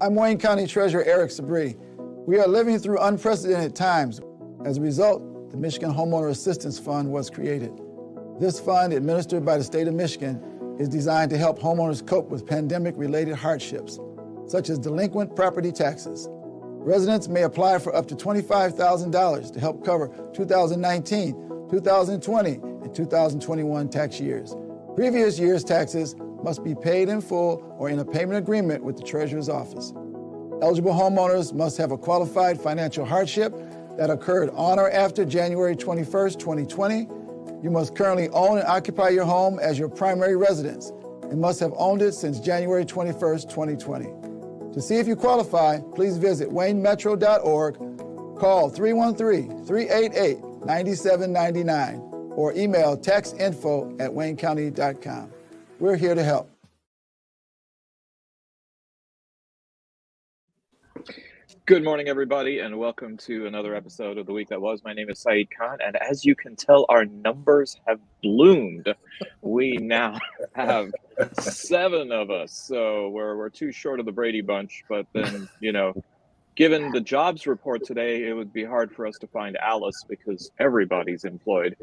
I'm Wayne County Treasurer Eric Sabri. We are living through unprecedented times. As a result, the Michigan Homeowner Assistance Fund was created. This fund, administered by the state of Michigan, is designed to help homeowners cope with pandemic-related hardships, such as delinquent property taxes. Residents may apply for up to $25,000 to help cover 2019, 2020, and 2021 tax years. Previous year's taxes must be paid in full or in a payment agreement with the Treasurer's office. Eligible homeowners must have a qualified financial hardship that occurred on or after January 21st, 2020. You must currently own and occupy your home as your primary residence and must have owned it since January 21st, 2020. To see if you qualify, please visit waynemetro.org, call 313-388-9799, or email taxinfo@waynecounty.com. We're here to help. Good morning, everybody, and welcome to another episode of The Week That Was. My name is Saeed Khan, and as you can tell, our numbers have bloomed. We now have 7 of us, so we're too short of the Brady Bunch, but then, given the jobs report today, it would be hard for us to find Alice because everybody's employed.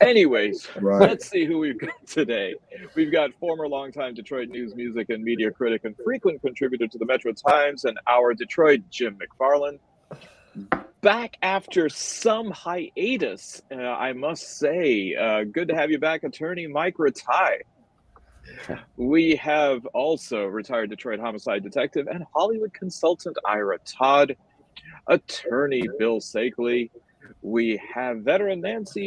Anyways, Let's see who we've got today. We've got former longtime Detroit news, music, and media critic and frequent contributor to the Metro Times and Our Detroit, Jim Mcfarlin. Back after some hiatus, I must say. Good to have you back, attorney Mike Ratai. We have also retired Detroit homicide detective and Hollywood consultant Ira Todd, attorney Bill Seikaly. We have veteran journalist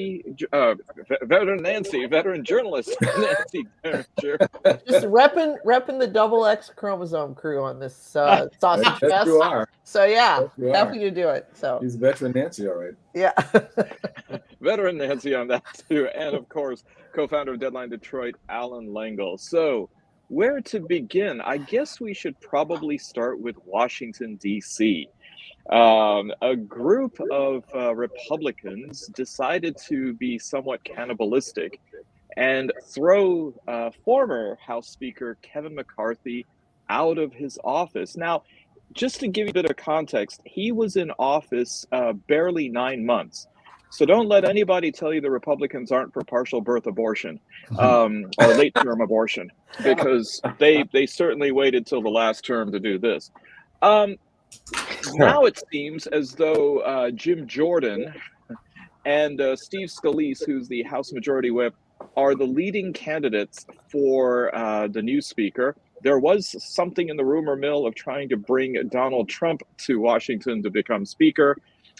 Nancy Derringer. Just repping the double X chromosome crew on this sausage fest. You are. So yeah, you happy are. to do it. So He's veteran Nancy, all right. Yeah. Veteran Nancy on that too, and of course, co-founder of Deadline Detroit, Allan Lengel. So, where to begin? I guess we should probably start with Washington, D.C. A group of Republicans decided to be somewhat cannibalistic and throw former House Speaker Kevin McCarthy out of his office. Now, just to give you a bit of context, he was in office barely 9 months. So don't let anybody tell you the Republicans aren't for partial birth abortion or late-term abortion, because they certainly waited till the last term to do this. Now it seems as though Jim Jordan and Steve Scalise, who's the House Majority Whip, are the leading candidates for the new speaker. There was something in the rumor mill of trying to bring Donald Trump to Washington to become speaker.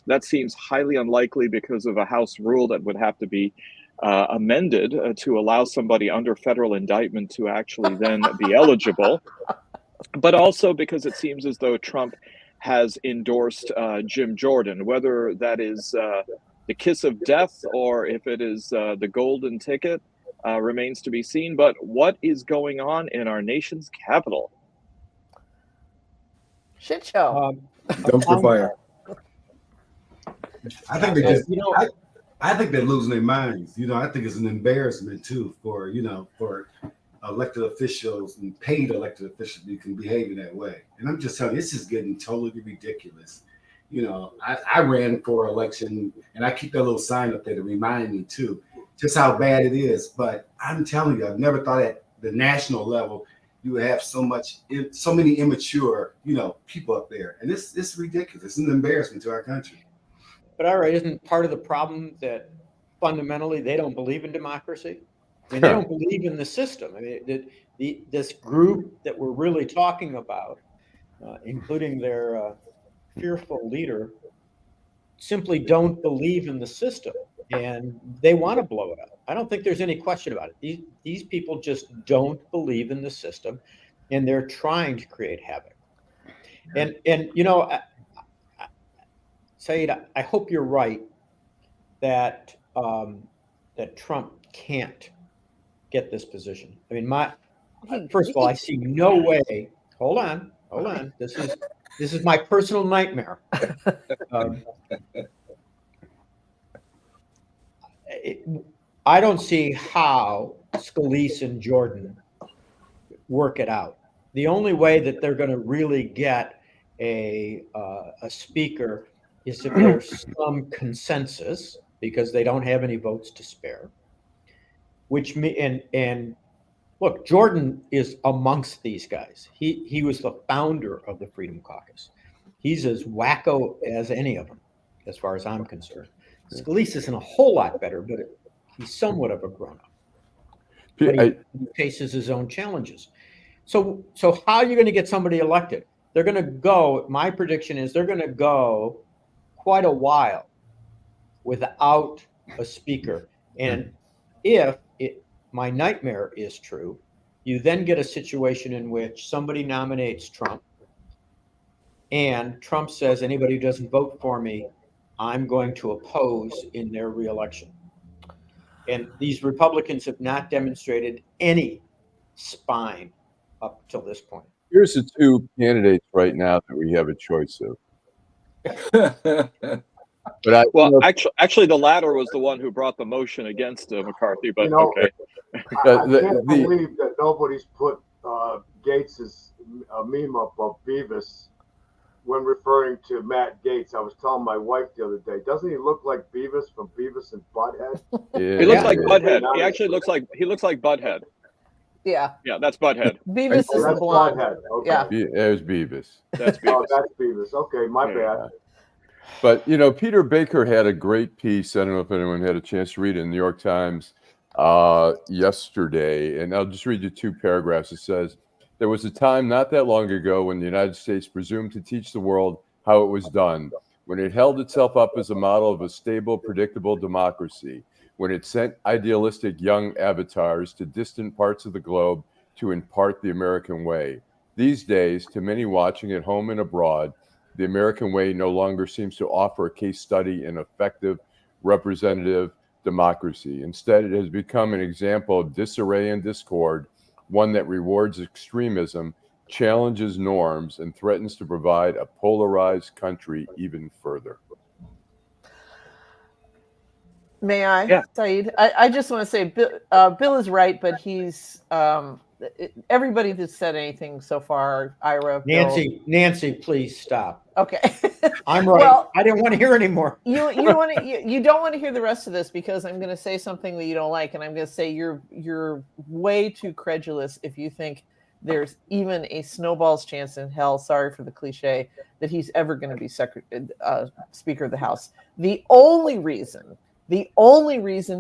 That seems highly unlikely because of a House rule that would have to be amended to allow somebody under federal indictment to actually then be eligible. But also because it seems as though Trump has endorsed Jim Jordan, whether that is the kiss of death or if it is the golden ticket remains to be seen. But what is going on in our nation's capital? Shit show. Dumpster fire. I think they just, I think they're losing their minds. I think it's an embarrassment too for elected officials and paid elected officials who can behave in that way. And I'm just telling you, this is getting totally ridiculous. I ran for election and I keep that little sign up there to remind me too, just how bad it is. But I'm telling you, I've never thought at the national level you would have so many immature, people up there. And it's ridiculous. It's an embarrassment to our country. But all right, isn't part of the problem that fundamentally they don't believe in democracy? I mean, they don't believe in the system. I mean, this group that we're really talking about, including their fearful leader, simply don't believe in the system, and they want to blow it up. I don't think there's any question about it. These people just don't believe in the system, and they're trying to create havoc. And Saeed, I hope you're right that that Trump can't get this position. I mean, first of all, I see no way. Hold on. This is my personal nightmare. I don't see how Scalise and Jordan work it out. the only way that they're going to really get a speaker is if there's some consensus, because they don't have any votes to spare. And look, Jordan is amongst these guys. He was the founder of the Freedom Caucus. He's as wacko as any of them, as far as I'm concerned. Scalise isn't a whole lot better, but he's somewhat of a grown-up. But he faces his own challenges. So how are you going to get somebody elected? They're going to go, my prediction is they're going to go quite a while without a speaker. And if my nightmare is true, you then get a situation in which somebody nominates Trump and Trump says, anybody who doesn't vote for me, I'm going to oppose in their reelection. And these Republicans have not demonstrated any spine up till this point. Here's the two candidates right now that we have a choice of. But actually, the latter was the one who brought the motion against McCarthy. But okay, I can't believe that nobody's put Gates's meme up of Beavis when referring to Matt Gaetz. I was telling my wife the other day, doesn't he look like Beavis from Beavis and Butthead? Yeah, he looks like Butthead. He actually looks like Butthead. Yeah. Yeah, that's Butthead. Beavis is the blonde. Butthead. Okay. Yeah. There's Beavis. That's Beavis. Oh, that's Beavis. Okay, my bad. But, you know, Peter Baker had a great piece. I don't know if anyone had a chance to read it in the New York Times yesterday. And I'll just read you two paragraphs. It says, there was a time not that long ago when the United States presumed to teach the world how it was done, when it held itself up as a model of a stable, predictable democracy, when it sent idealistic young avatars to distant parts of the globe to impart the American way. These days, to many watching at home and abroad, the American way no longer seems to offer a case study in effective representative democracy. Instead, it has become an example of disarray and discord, one that rewards extremism, challenges norms, and threatens to provide a polarized country even further. May I, yeah. Saeed? I just want to say Bill is right, but he's everybody that's said anything so far, Ira, Nancy, please stop. Okay. I'm right. Well, I didn't want to hear anymore. You don't want to hear the rest of this because I'm going to say something that you don't like, and I'm going to say you're way too credulous if you think there's even a snowball's chance in hell, sorry for the cliche, that he's ever going to be Speaker of the House. The only reason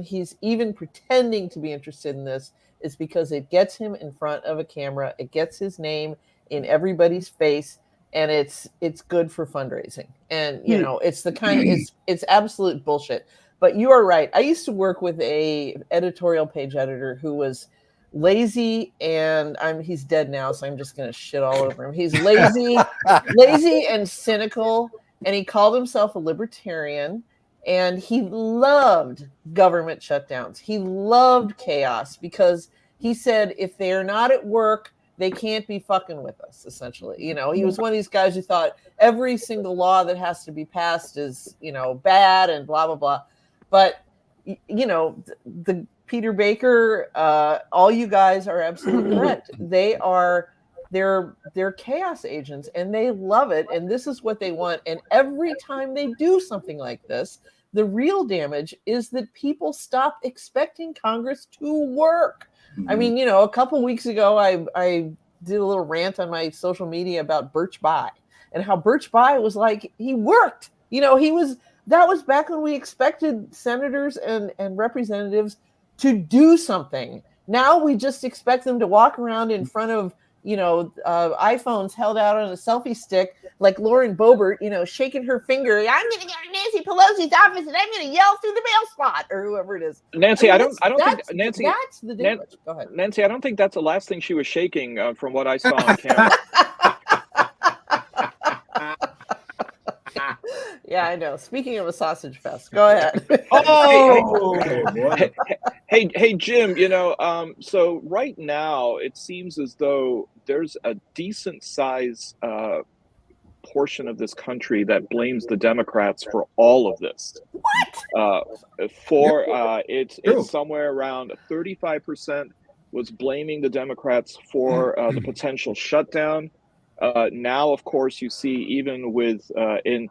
he's even pretending to be interested in this is because it gets him in front of a camera, it gets his name in everybody's face, and it's good for fundraising. And you know, it's the kind of it's absolute bullshit. But you are right. I used to work with a editorial page editor who was lazy, and he's dead now, so I'm just gonna shit all over him. He's lazy and cynical, and he called himself a libertarian. And he loved government shutdowns. He loved chaos because he said if they're not at work, they can't be fucking with us, essentially. You know, he was one of these guys who thought every single law that has to be passed is, you know, bad and blah, blah, blah. But, you know, the Peter Baker, all you guys are absolutely correct. They're chaos agents and they love it. And this is what they want. And every time they do something like this, the real damage is that people stop expecting Congress to work. Mm-hmm. I mean, you know, a couple weeks ago, I did a little rant on my social media about Birch Bayh and how Birch Bayh was like, he worked. You know, that was back when we expected senators and representatives to do something. Now we just expect them to walk around in front of, you know, iPhones held out on a selfie stick, like Lauren Boebert, you know, shaking her finger. I'm going to go to Nancy Pelosi's office and I'm going to yell through the mail slot or whoever it is. Nancy, I don't think Nancy. That's the difference. Go ahead, Nancy. I don't think that's the last thing she was shaking from what I saw on camera. Yeah, I know. Speaking of a sausage fest, go ahead. Hey, Jim, you know, so right now it seems as though there's a decent size portion of this country that blames the Democrats for all of this. What? It's somewhere around 35% was blaming the Democrats for the potential shutdown. Now, of course, you see even with in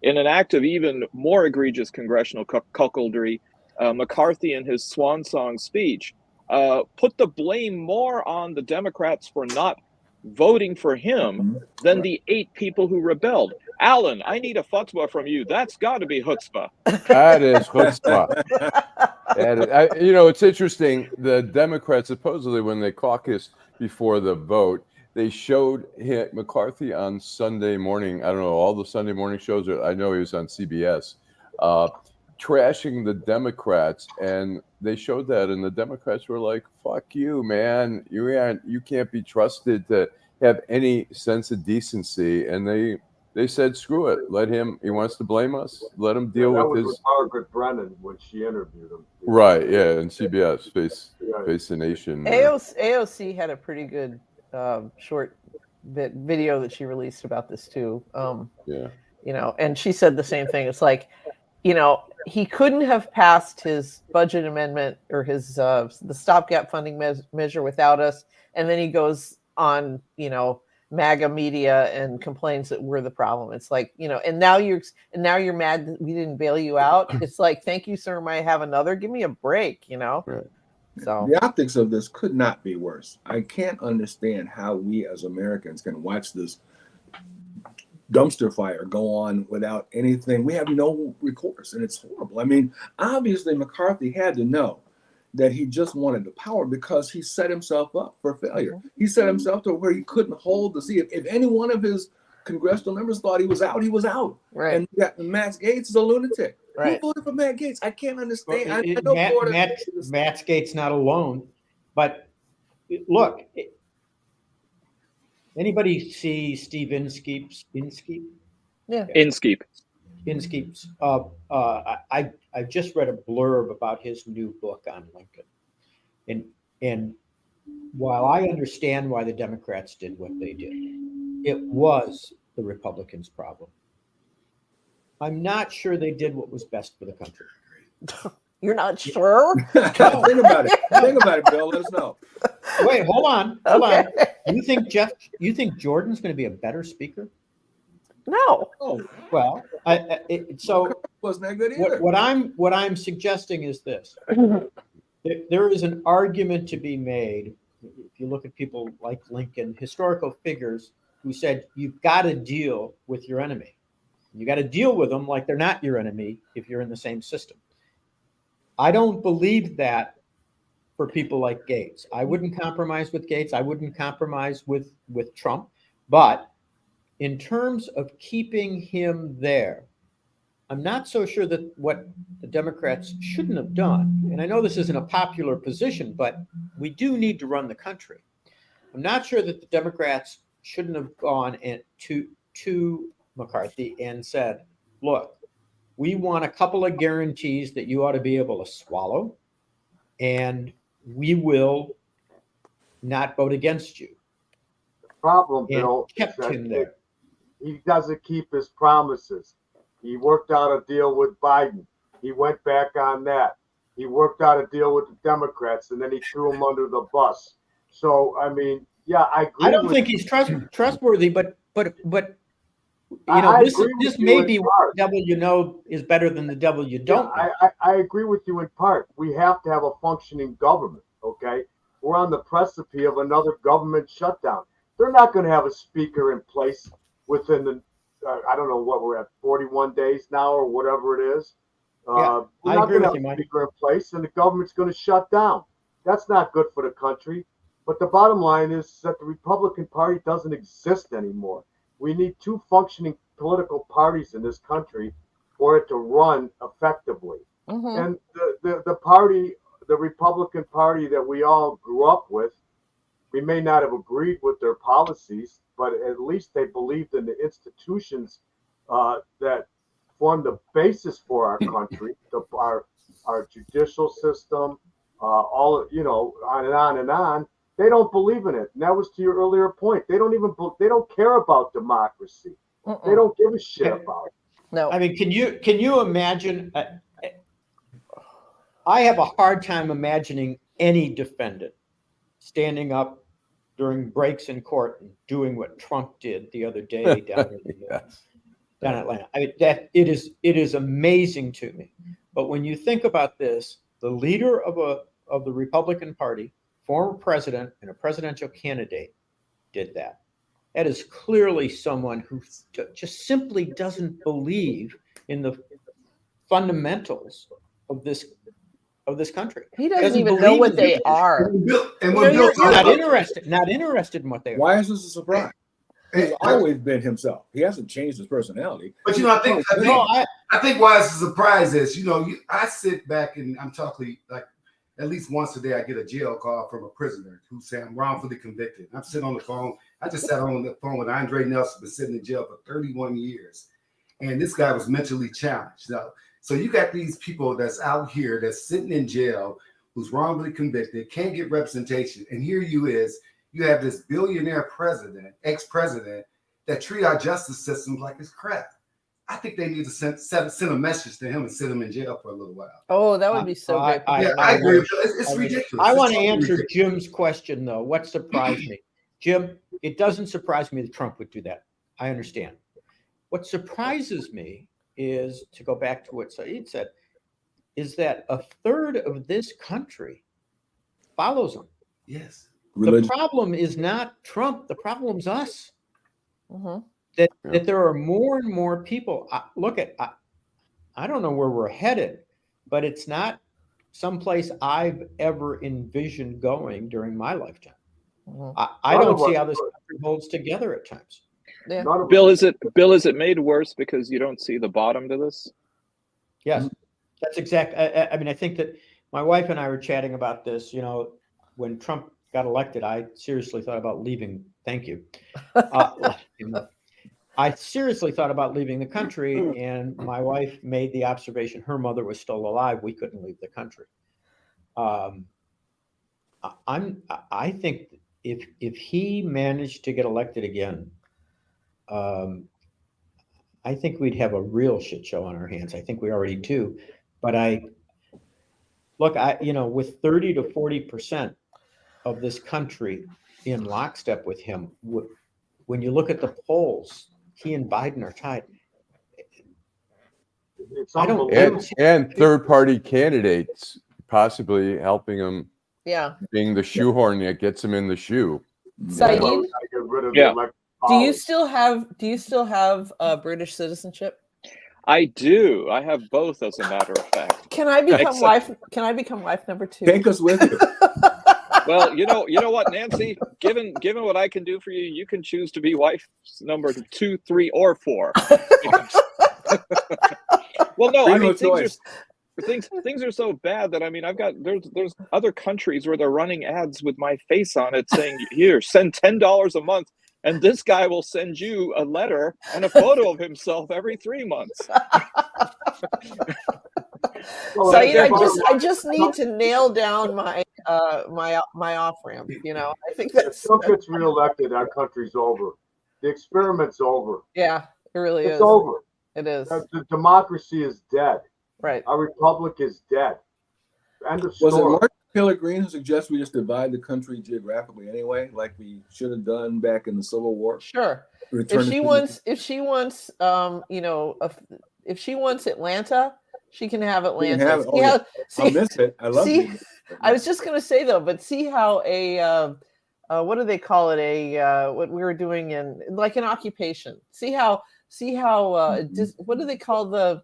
an act of even more egregious congressional cuckoldry, McCarthy in his swan song speech put the blame more on the Democrats for not voting for him than the 8 people who rebelled. Allan, I need a chutzpah from you. That's got to be chutzpah. That is chutzpah. It's interesting. The Democrats, supposedly, when they caucused before the vote, they showed McCarthy on Sunday morning. I don't know, all the Sunday morning shows. I know he was on CBS, trashing the Democrats. And they showed that, and the Democrats were like, fuck you, man. You can't be trusted to have any sense of decency. And they said, screw it. Let him, he wants to blame us. Let him deal with his. With Margaret Brennan when she interviewed him. Right, yeah, and CBS, Face the Nation. AOC had a pretty good short video that she released about this too. And she said the same thing. It's like, he couldn't have passed his budget amendment or his the stopgap funding measure without us. And then he goes on, MAGA media and complains that we're the problem. It's like, and now you're mad that we didn't bail you out. It's like, thank you, sir. Might have another. Give me a break, Right. So the optics of this could not be worse. I can't understand how we as Americans can watch this dumpster fire go on without anything. We have no recourse, and it's horrible. I mean, obviously McCarthy had to know that he just wanted the power because he set himself up for failure. He set himself to where he couldn't hold the seat. If any one of his congressional members thought he was out, he was out. Right. And Matt Gaetz is a lunatic. Right. Who voted for Matt Gaetz? I can't understand. Matt Gaetz not alone, but look, anybody see Steve Inskeep's? Yeah. Inskeep. I just read a blurb about his new book on Lincoln, and while I understand why the Democrats did what they did, it was the Republicans' problem. I'm not sure they did what was best for the country. You're not sure? Think about it, Bill. Let us know. Wait, hold on. You think Jordan's going to be a better speaker? No. Oh, well, so wasn't that good either. What I'm suggesting is this: there is an argument to be made. If you look at people like Lincoln, historical figures who said you've got to deal with your enemy. You got to deal with them like they're not your enemy if you're in the same system. I don't believe that for people like Gaetz. I wouldn't compromise with Gaetz. I wouldn't compromise with Trump. But in terms of keeping him there, I'm not so sure that what the Democrats shouldn't have done, and I know this isn't a popular position, but we do need to run the country. I'm not sure that the Democrats shouldn't have gone to McCarthy and said, look, we want a couple of guarantees that you ought to be able to swallow, and we will not vote against you. The problem, And Bill, kept is that him there. he doesn't keep his promises. He worked out a deal with Biden. He went back on that. He worked out a deal with the Democrats, and then he threw them under the bus. So, I mean, yeah, I agree. I don't think he's trustworthy, but this may be what the devil you know is better than the devil you don't. Yeah, I agree with you in part. We have to have a functioning government, okay? We're on the precipice of another government shutdown. They're not going to have a speaker in place within the, I don't know what we're at, 41 days now or whatever it is. Yeah, we're not going to have a speaker in place, and the government's going to shut down. That's not good for the country. But the bottom line is that the Republican Party doesn't exist anymore. We need two functioning political parties in this country for it to run effectively. Mm-hmm. And the party, the Republican Party that we all grew up with, we may not have agreed with their policies, but at least they believed in the institutions that form the basis for our country, our judicial system, all, on and on and on. They don't believe in it. And that was to your earlier point. They don't care about democracy. They don't give a shit about it. No. I mean, can you imagine? I have a hard time imagining any defendant standing up during breaks in court and doing what Trump did the other day down in down Atlanta. I mean, that it is amazing to me. But when you think about this, the leader of the Republican Party, former president and a presidential candidate, did that. That is clearly someone who just simply doesn't believe in the fundamentals of this country. He doesn't even know what they are. And when Bill not interested in what they are. Why is this a surprise? He's always been himself. He hasn't changed his personality. But I think why it's a surprise is, I sit back and I'm talking like at least once a day. I get a jail call from a prisoner who say I'm wrongfully convicted. I'm sitting on the phone. I just sat on the phone with Andre Nelson, been sitting in jail for 31 years, and this guy was mentally challenged. So you got these people that's out here that's sitting in jail, who's wrongfully convicted, can't get representation, and here you have this billionaire president, ex-president, that treat our justice system like it's crap. I think they need to send a message to him and sit him in jail for a little while. Oh, that would be so great. I agree. It's ridiculous. I want to answer Jim's question, though. What surprised me? Jim, it doesn't surprise me that Trump would do that. I understand. What surprises me is, to go back to what Saeed said, is that a third of this country follows him. Yes. The problem is not Trump. The problem's us. Mm-hmm. That there are more and more people. I don't know where we're headed, but it's not someplace I've ever envisioned going during my lifetime. Mm-hmm. I don't see how this country holds together at times. Yeah. Bill, is it made worse because you don't see the bottom to this? Yes, that's exact. I mean, I think that my wife and I were chatting about this. When Trump got elected, I seriously thought about leaving. Thank you. I seriously thought about leaving the country, and my wife made the observation her mother was still alive. We couldn't leave the country. I think if he managed to get elected again, I think we'd have a real shit show on our hands. I think we already do. But with 30 to 40% of this country in lockstep with him, when you look at the polls, he and Biden are tied. And third-party candidates possibly helping him. Yeah. Being the shoehorn that gets him in the shoe. Saeed, yeah. Do you still have British citizenship? I do. I have both, as a matter of fact. Can I become wife number 2? Take us with you. Well, you know what, Nancy? Given what I can do for you, you can choose to be wife number 2, 3, or 4. Well, no, I mean things are so bad that there's other countries where they're running ads with my face on it saying, "Here, send $10 a month." And this guy will send you a letter and a photo of himself every 3 months. Saeed, I just need to nail down my off ramp. I think that's. Trump gets reelected, our country's over. The experiment's over. Yeah, it really is. It's over. It is. The democracy is dead. Right. Our republic is dead. End of Was it story. Martin Taylor Greene who suggests we just divide the country geographically anyway, like we should have done back in the Civil War? Sure. If she wants Atlanta, she can have Atlanta. I'll miss it. I love it. I was just going to say though, but see how what do they call it? What we were doing in like an occupation. See how what do they call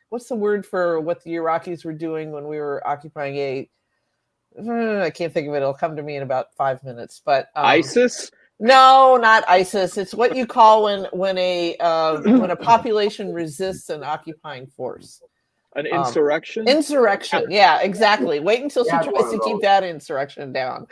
what's the word for what the Iraqis were doing when we were occupying I can't think of it. It'll come to me in about 5 minutes. But ISIS? No, not ISIS. It's what you call when a population resists an occupying force. An insurrection? Insurrection. Yeah, exactly. Wait until she tries to keep that insurrection down.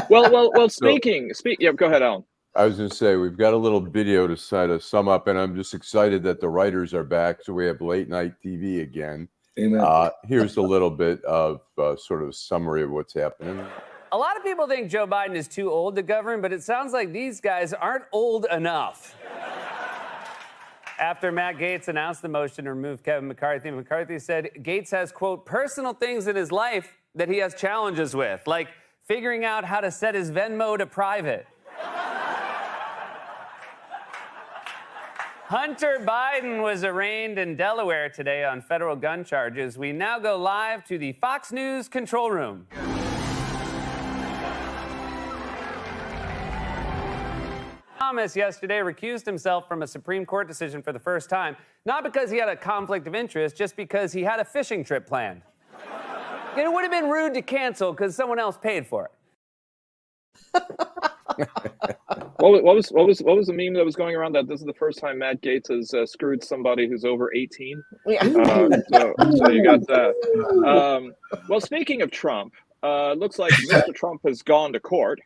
well. Speaking. Yeah, go ahead, Alan. I was going to say, we've got a little video to sum up, and I'm just excited that the writers are back, so we have late night TV again. Amen. Here's a little bit of sort of summary of what's happening. A lot of people think Joe Biden is too old to govern, but it sounds like these guys aren't old enough. After Matt Gaetz announced the motion to remove Kevin McCarthy, McCarthy said Gaetz has, quote, personal things in his life that he has challenges with, like figuring out how to set his Venmo to private. Hunter Biden was arraigned in Delaware today on federal gun charges. We now go live to the Fox News control room. Thomas yesterday recused himself from a Supreme Court decision for the first time, not because he had a conflict of interest, just because he had a fishing trip planned. It would have been rude to cancel because someone else paid for it. What was the meme that was going around that this is the first time Matt Gaetz has screwed somebody who's over 18? Yeah. So you got that. Well, speaking of Trump, looks like Mr. Trump has gone to court,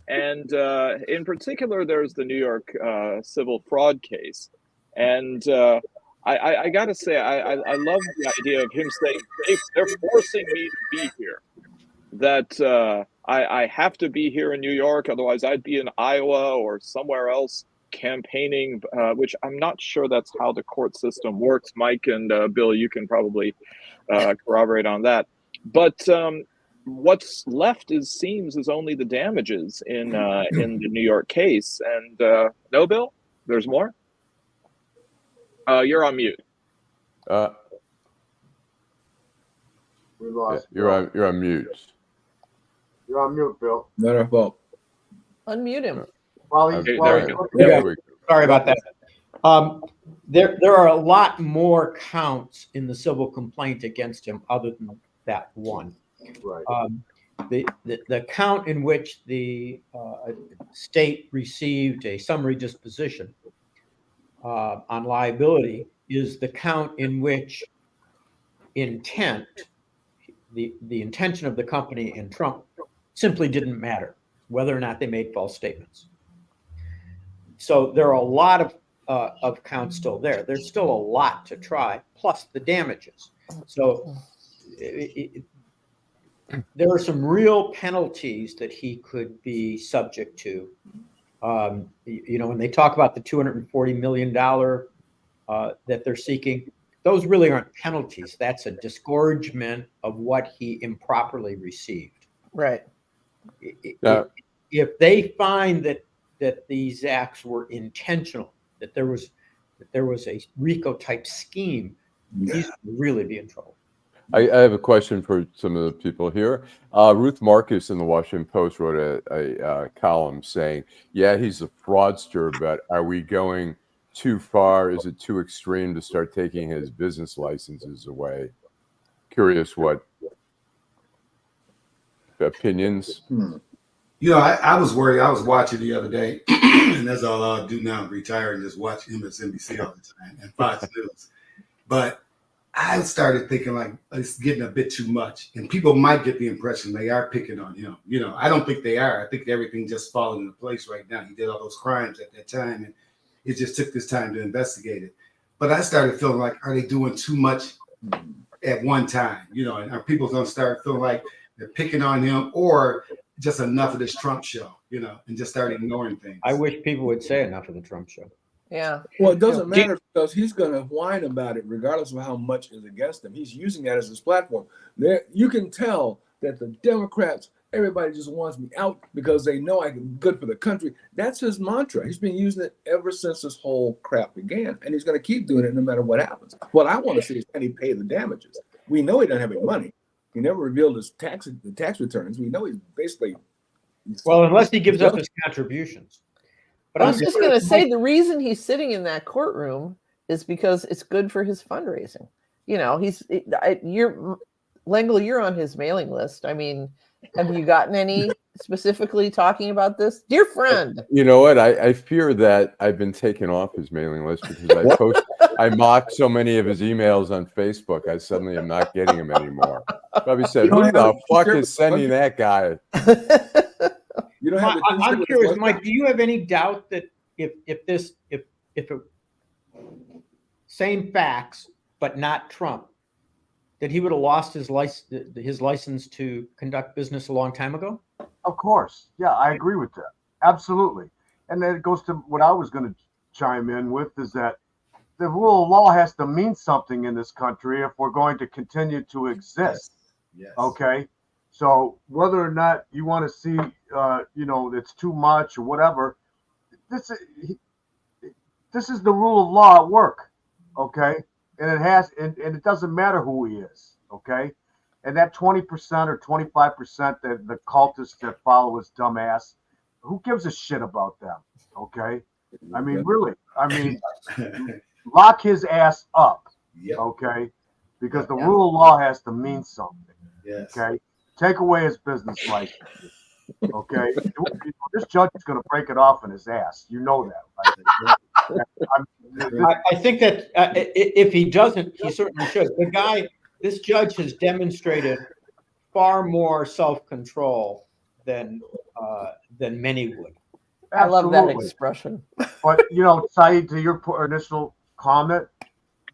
and in particular, there's the New York civil fraud case, and I got to say I love the idea of him saying they're forcing me to be here. That I have to be here in New York, otherwise I'd be in Iowa or somewhere else campaigning, which I'm not sure that's how the court system works. Mike and Bill, you can probably corroborate on that. But what's left seems only the damages in the New York case. And no, Bill, there's more. You're on mute. We lost. You're on mute. You're on mute, Bill. Not our fault. Unmute him. While he's, Okay, while there he's we go. looking Yeah, at there it, we go. Sorry about that. There are a lot more counts in the civil complaint against him other than that one. right. The count in which the state received a summary disposition on liability is the count in which intent, the intention of the company and Trump simply didn't matter, whether or not they made false statements. So there are a lot of counts still there. There's still a lot to try, plus the damages. So there are some real penalties that he could be subject to. When they talk about the $240 million that they're seeking, those really aren't penalties. That's a disgorgement of what he improperly received. Right. If they find that these acts were intentional, that there was a RICO type scheme, he's really be in trouble. I have a question for some of the people here. Ruth Marcus in the Washington Post wrote a column saying, yeah, he's a fraudster, but are we going too far? Is it too extreme to start taking his business licenses away? Curious what opinions. I was worried. I was watching the other day, and that's all I'll do now, retire and just watch MSNBC all the time and Fox News. But I started thinking like it's getting a bit too much, and people might get the impression they are picking on him. I don't think they are. I think everything just falling into place right now. He did all those crimes at that time, and it just took this time to investigate it. But I started feeling like, are they doing too much at one time? And are people going to start feeling like they're picking on him, or just enough of this Trump show, and just start ignoring things? I wish people would say enough of the Trump show. Yeah. Well, it doesn't matter because he's going to whine about it regardless of how much is against him. He's using that as his platform. You can tell that the Democrats, everybody just wants me out because they know I'm good for the country. That's his mantra. He's been using it ever since this whole crap began, and he's going to keep doing it no matter what happens. What I want to see is, can he pay the damages? We know he doesn't have any money. He never revealed his tax returns. We know he's basically... Well, unless he gives up his contributions. But I was just going to say the reason he's sitting in that courtroom is because it's good for his fundraising. Lengel, you're on his mailing list. I mean, have you gotten any specifically talking about this? Dear friend. You know what? I fear that I've been taken off his mailing list because I mocked so many of his emails on Facebook. I suddenly am not getting them anymore. Probably said, who the fuck is sending that guy? You don't have I'm curious, Mike, do you have any doubt that if same facts, but not Trump, that he would have lost his license to conduct business a long time ago? Of course. Yeah, I agree with that. Absolutely. And then it goes to what I was going to chime in with, is that the rule of law has to mean something in this country if we're going to continue to exist. Yes. Okay. So whether or not you want to see, it's too much or whatever, this is the rule of law at work, okay? And it doesn't matter who he is, okay? And that 20% or 25% that the cultists that follow his dumb ass, who gives a shit about them, okay? I mean, really, lock his ass up, okay? Because the rule of law has to mean something, okay? Take away his business license, okay? This judge is going to break it off in his ass. You know that, right? I think that if he doesn't, he certainly should. This judge has demonstrated far more self-control than many would. I love that expression. But, Saeed, to your initial comment,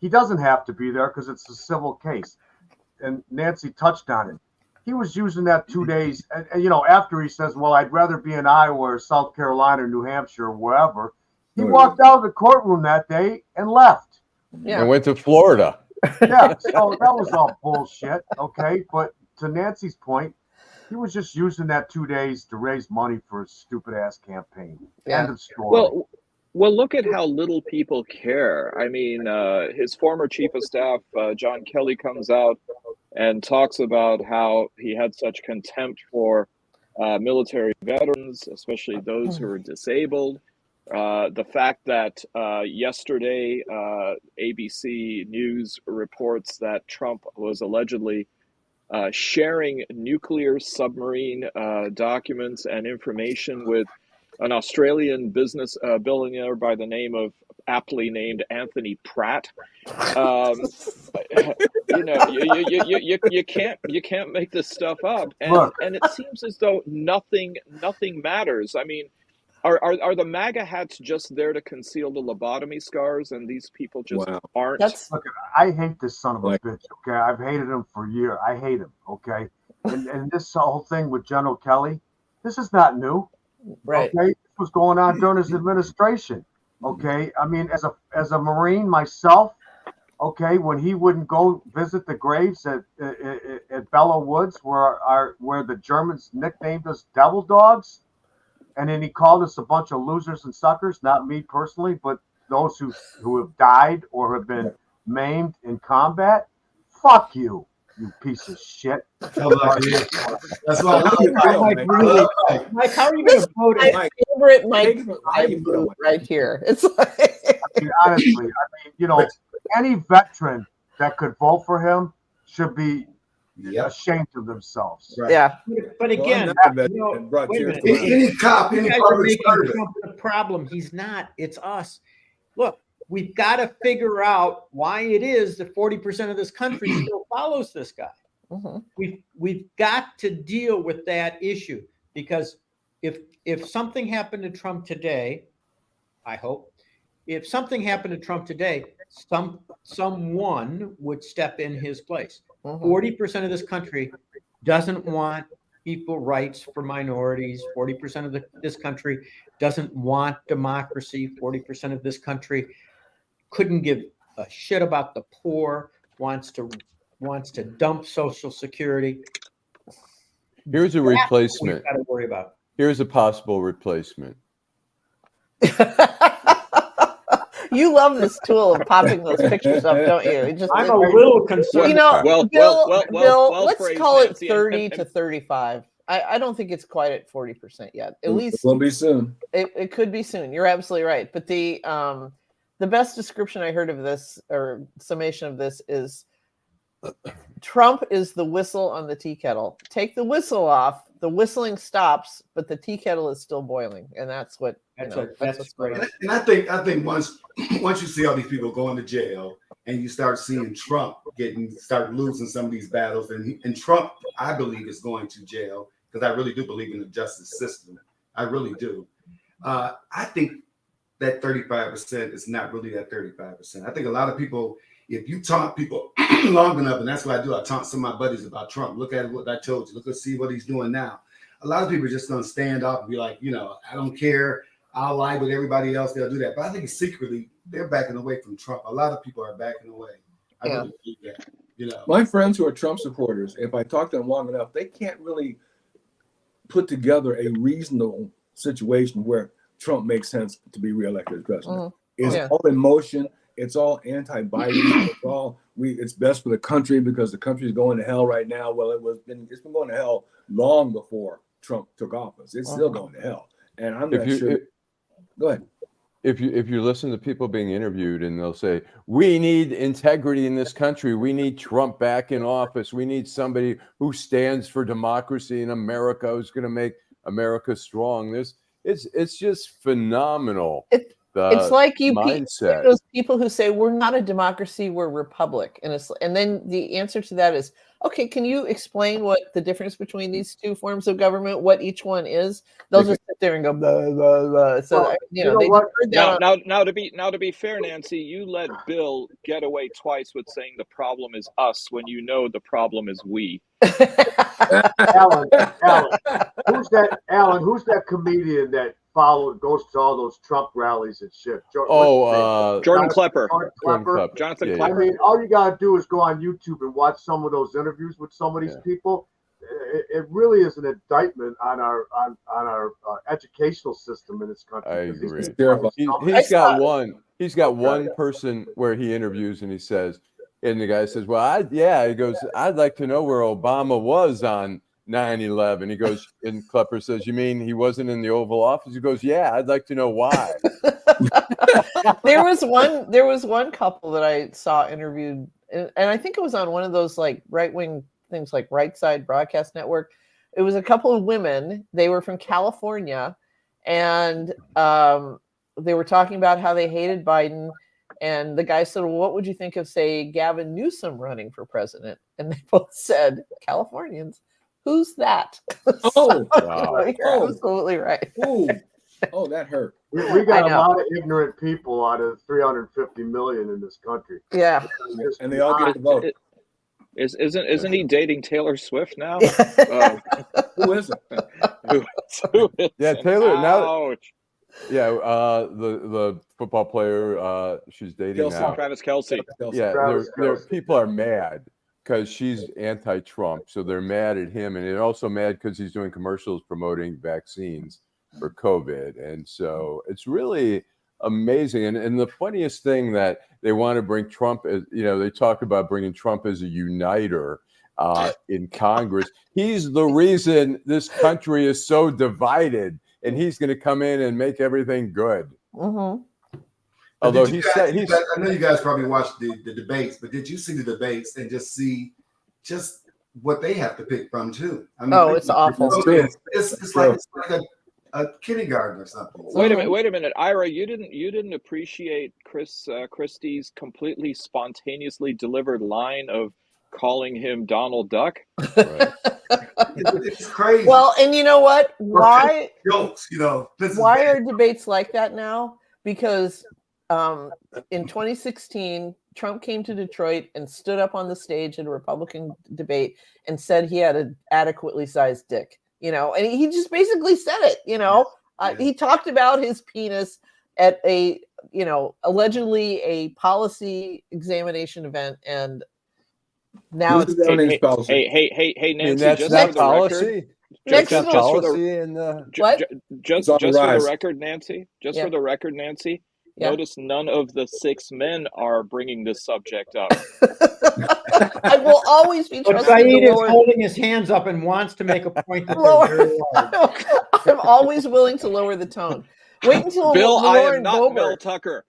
he doesn't have to be there because it's a civil case. And Nancy touched on it. He was using that 2 days, and after he says, well, I'd rather be in Iowa or South Carolina or New Hampshire or wherever, he walked out of the courtroom that day and left. Yeah. And went to Florida. Yeah, so that was all bullshit, okay? But to Nancy's point, he was just using that 2 days to raise money for a stupid-ass campaign. Yeah. End of story. Well, look at how little people care. I mean, his former chief of staff, John Kelly, comes out and talks about how he had such contempt for military veterans, especially those who are disabled. The fact that yesterday ABC News reports that Trump was allegedly sharing nuclear submarine documents and information with an Australian business billionaire by the name of, aptly named, Anthony Pratt. You can't make this stuff up, and it seems as though nothing matters. I mean, are the MAGA hats just there to conceal the lobotomy scars, and these people just aren't? Look, I hate this son of a bitch. Okay, I've hated him for years. I hate him. Okay, and this whole thing with General Kelly, this is not new. Right. Okay, this was going on during his administration. Okay, I mean, as a Marine myself, okay, when he wouldn't go visit the graves at Bellow Woods, where the Germans nicknamed us devil dogs, and then he called us a bunch of losers and suckers. Not me personally, but those who have died or have been maimed in combat. Fuck you, you piece of shit. That's why Mike, how are you going to vote? My favorite Mike right here. It's like, honestly, any veteran that could vote for him should be ashamed of themselves. Right. yeah. But again, wait a minute. any cop, any You guys are public making servant. Trump the problem. He's not. It's us. Look, we've got to figure out why it is that 40% of this country still follows this guy. We've got to deal with that issue, because if something happened to Trump today, I hope, if something happened to Trump today, someone would step in his place. 40% of this country doesn't want equal rights for minorities. 40% of this country doesn't want democracy. 40% of this country couldn't give a shit about the poor, wants to dump Social Security. Here's a replacement. Got to worry about. Here's a possible replacement. You love this tool of popping those pictures up, don't you? I'm a little concerned. Bill, let's phrased, call it Nancy, 30 to 35. I don't think it's quite at 40% yet. At least it will be soon. It could be soon. You're absolutely right. But the best description I heard of this, or summation of this, is Trump is the whistle on the tea kettle. Take the whistle off, the whistling stops, but the tea kettle is still boiling, and that's what's great. And I think once you see all these people going to jail, and you start seeing Trump start losing some of these battles, and Trump, I believe, is going to jail, because I really do believe in the justice system. I really do. I think that 35% is not really that 35%. I think a lot of people, if you taunt people long enough, and that's what I do, I taunt some of my buddies about Trump. Look at what I told you. Let's see what he's doing now. A lot of people are just going to stand up and be like, I don't care. I'll lie with everybody else. They'll do that. But I think secretly they're backing away from Trump. A lot of people are backing away. I really believe that. You know, My friends who are Trump supporters, if I talk to them long enough, they can't really put together a reasonable situation where Trump makes sense to be reelected as president. It's all emotion. It's all anti-Biden. It's best for the country because the country's going to hell right now. Well, it's been going to hell long before Trump took office. It's still going to hell. And I'm not sure. Go ahead. If you listen to people being interviewed and they'll say, we need integrity in this country. We need Trump back in office. We need somebody who stands for democracy in America, who's going to make America strong. It's just phenomenal. It's like mindset. those people who say we're not a democracy, we're a republic. And then the answer to that is, okay, can you explain what the difference between these two forms of government, what each one is? They'll just sit there and go blah blah blah. So now to be fair, Nancy, you let Bill get away twice with saying the problem is us when you know the problem is we. Allan, who's that comedian that goes to all those Trump rallies and shit? Jordan Klepper. Jonathan Yeah. Klepper. I mean, all you gotta do is go on YouTube and watch some of those interviews with some of these people. It really is an indictment on our educational system in this country. I agree. He's got one person where he interviews and he says, and the guy says, well, he goes, I'd like to know where Obama was on 9/11. He goes, and Klepper says, you mean he wasn't in the Oval Office? He goes, yeah, I'd like to know why. There was one couple that I saw interviewed, and I think it was on one of those like right-wing things like Right Side Broadcast Network. It was a couple of women. They were from California, and they were talking about how they hated Biden. And the guy said, well, what would you think of, say, Gavin Newsom running for president? And they both said, Californians. Who's that? Oh, wow. You're absolutely right. Oh, that hurt. We got a lot of ignorant people out of 350 million in this country. Yeah. And they all get to vote. Isn't he dating Taylor Swift now? Who is it? Who is Yeah, it? Taylor. Ouch. Yeah, the football player she's dating now. Travis Kelce. Yeah, their people are mad because she's anti-Trump, so they're mad at him, and they're also mad because he's doing commercials promoting vaccines for COVID, and so it's really amazing. And the funniest thing that they want to bring Trump as, they talk about bringing Trump as a uniter in Congress. He's the reason this country is so divided, and he's going to come in and make everything good. Mm-hmm. Although I know you guys probably watched the debates, but did you see the debates and just see what they have to pick from too? I mean, it's awful. It's like a kindergarten or something. Wait a minute, Ira, you didn't appreciate Christie's completely spontaneously delivered line of calling him Donald Duck? Right. It's crazy. Well, and you know what? Why jokes? Why are debates like that now? Because in 2016, Trump came to Detroit and stood up on the stage at a Republican debate and said he had an adequately sized dick, and he just basically said it, he talked about his penis at a, allegedly a policy examination event. And now hey, Nancy, that's not policy. Just for the record, Nancy, notice none of the 6 men are bringing this subject up. I will always be trusted. But Saeed is holding his hands up and wants to make a point that they're very I'm always willing to lower the tone. Wait until Bill, Lauren I am not Boebert. Mel Tucker.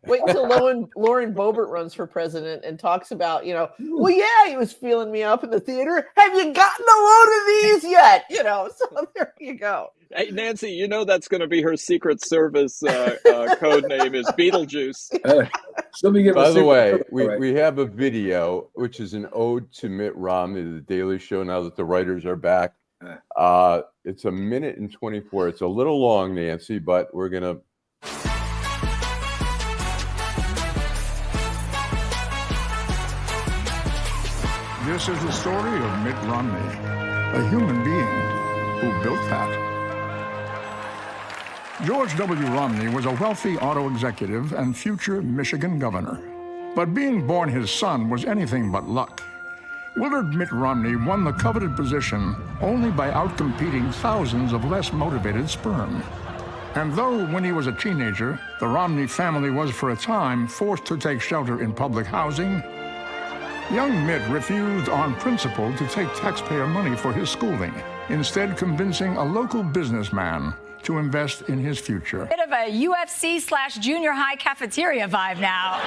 Wait until Lauren Boebert runs for president and talks about, well, yeah, he was feeling me up in the theater. Have you gotten a load of these yet? So there you go. Hey, Nancy, that's going to be her Secret Service code name is Beetlejuice. By the way, we have a video, which is an ode to Mitt Romney, the Daily Show, now that the writers are back. It's 1 minute and 24. It's a little long, Nancy, but we're going to... This is the story of Mitt Romney, a human being who built that. George W. Romney was a wealthy auto executive and future Michigan governor. But being born his son was anything but luck. Willard Mitt Romney won the coveted position only by outcompeting thousands of less motivated sperm. And though when he was a teenager, the Romney family was for a time forced to take shelter in public housing, young Mitt refused on principle to take taxpayer money for his schooling, instead convincing a local businessman to invest in his future. Bit of a UFC/junior high cafeteria vibe now.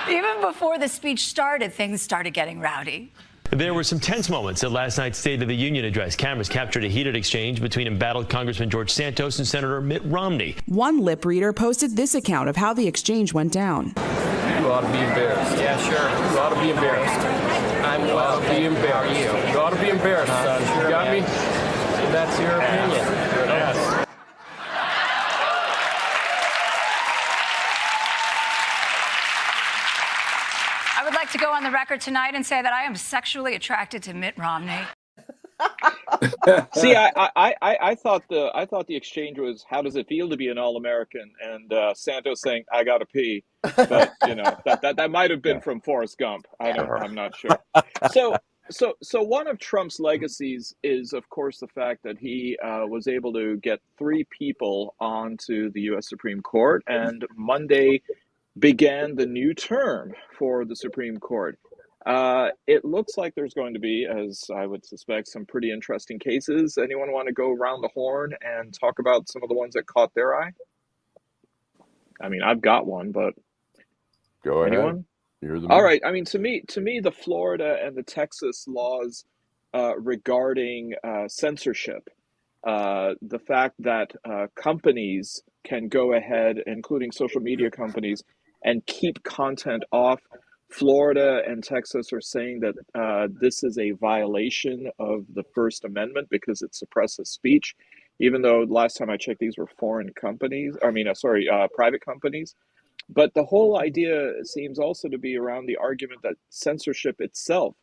Even before the speech started, things started getting rowdy. There were some tense moments at last night's State of the Union address. Cameras captured a heated exchange between embattled Congressman George Santos and Senator Mitt Romney. One lip reader posted this account of how the exchange went down. You ought to be embarrassed. Yeah, sure. You ought to be embarrassed. You ought to be embarrassed. You ought to be embarrassed, son. You got me? That's your opinion. Yes. I would like to go on the record tonight and say that I am sexually attracted to Mitt Romney. See, I thought the exchange was, how does it feel to be an All-American? And Santos saying, I gotta pee. But that might have been from Forrest Gump. I'm not sure. So one of Trump's legacies is, of course, the fact that he was able to get 3 people onto the U.S. Supreme Court, and Monday began the new term for the Supreme Court. It looks like there's going to be, as I would suspect, some pretty interesting cases. Anyone want to go around the horn and talk about some of the ones that caught their eye? I mean, I've got one, but go ahead. Anyone? All right. I mean, to me, the Florida and the Texas laws regarding censorship, the fact that companies can go ahead, including social media companies, and keep content off. Florida and Texas are saying that this is a violation of the First Amendment because it suppresses speech, even though last time I checked, these were private companies. But the whole idea seems also to be around the argument that censorship itself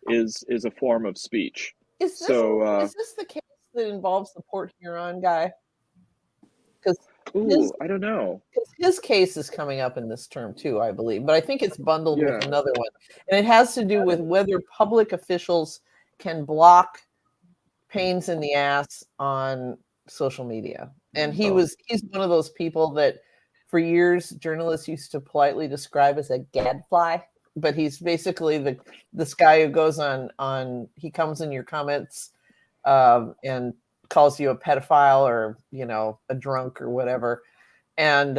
is a form of speech. Is this the case that involves the Port Huron guy? I don't know. Because his case is coming up in this term too, I believe. But I think it's bundled with another one. And it has to do with whether public officials can block pains in the ass on social media. And he's one of those people that for years journalists used to politely describe as a gadfly. But he's basically this guy who goes on he comes in your comments and calls you a pedophile or a drunk or whatever, and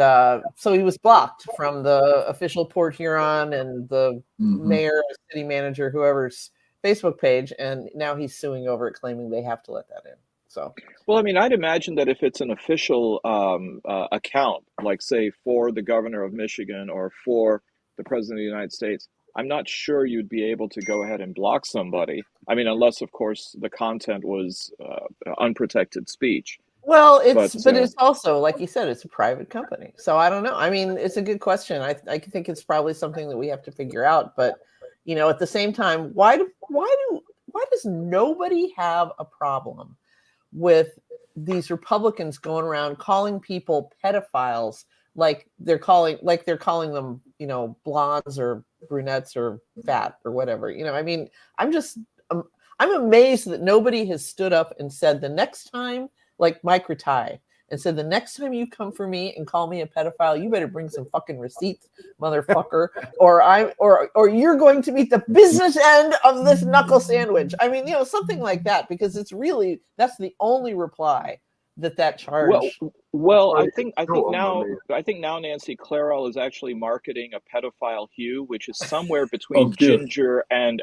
so he was blocked from the official Port Huron and the mayor, city manager, whoever's Facebook page, and now he's suing over it, claiming they have to let that in. So, well, I mean, I'd imagine that if it's an official account, like say for the governor of Michigan or for the president of the United States, I'm not sure you'd be able to go ahead and block somebody. I mean, unless, of course, the content was unprotected speech. Well, but it's also, like you said, it's a private company. So I don't know. I mean, it's a good question. I think it's probably something that we have to figure out. But, at the same time, why does nobody have a problem with these Republicans going around calling people pedophiles like they're calling them, blondes or brunettes or fat or whatever. I mean, I'm amazed that nobody has stood up and said the next time, like Mike Ratai, and said the next time you come for me and call me a pedophile, you better bring some fucking receipts, motherfucker, or you're going to meet the business end of this knuckle sandwich. I mean, something like that, because that's the only reply that charge. Well, I think now Nancy Clairol is actually marketing a pedophile hue, which is somewhere between ginger and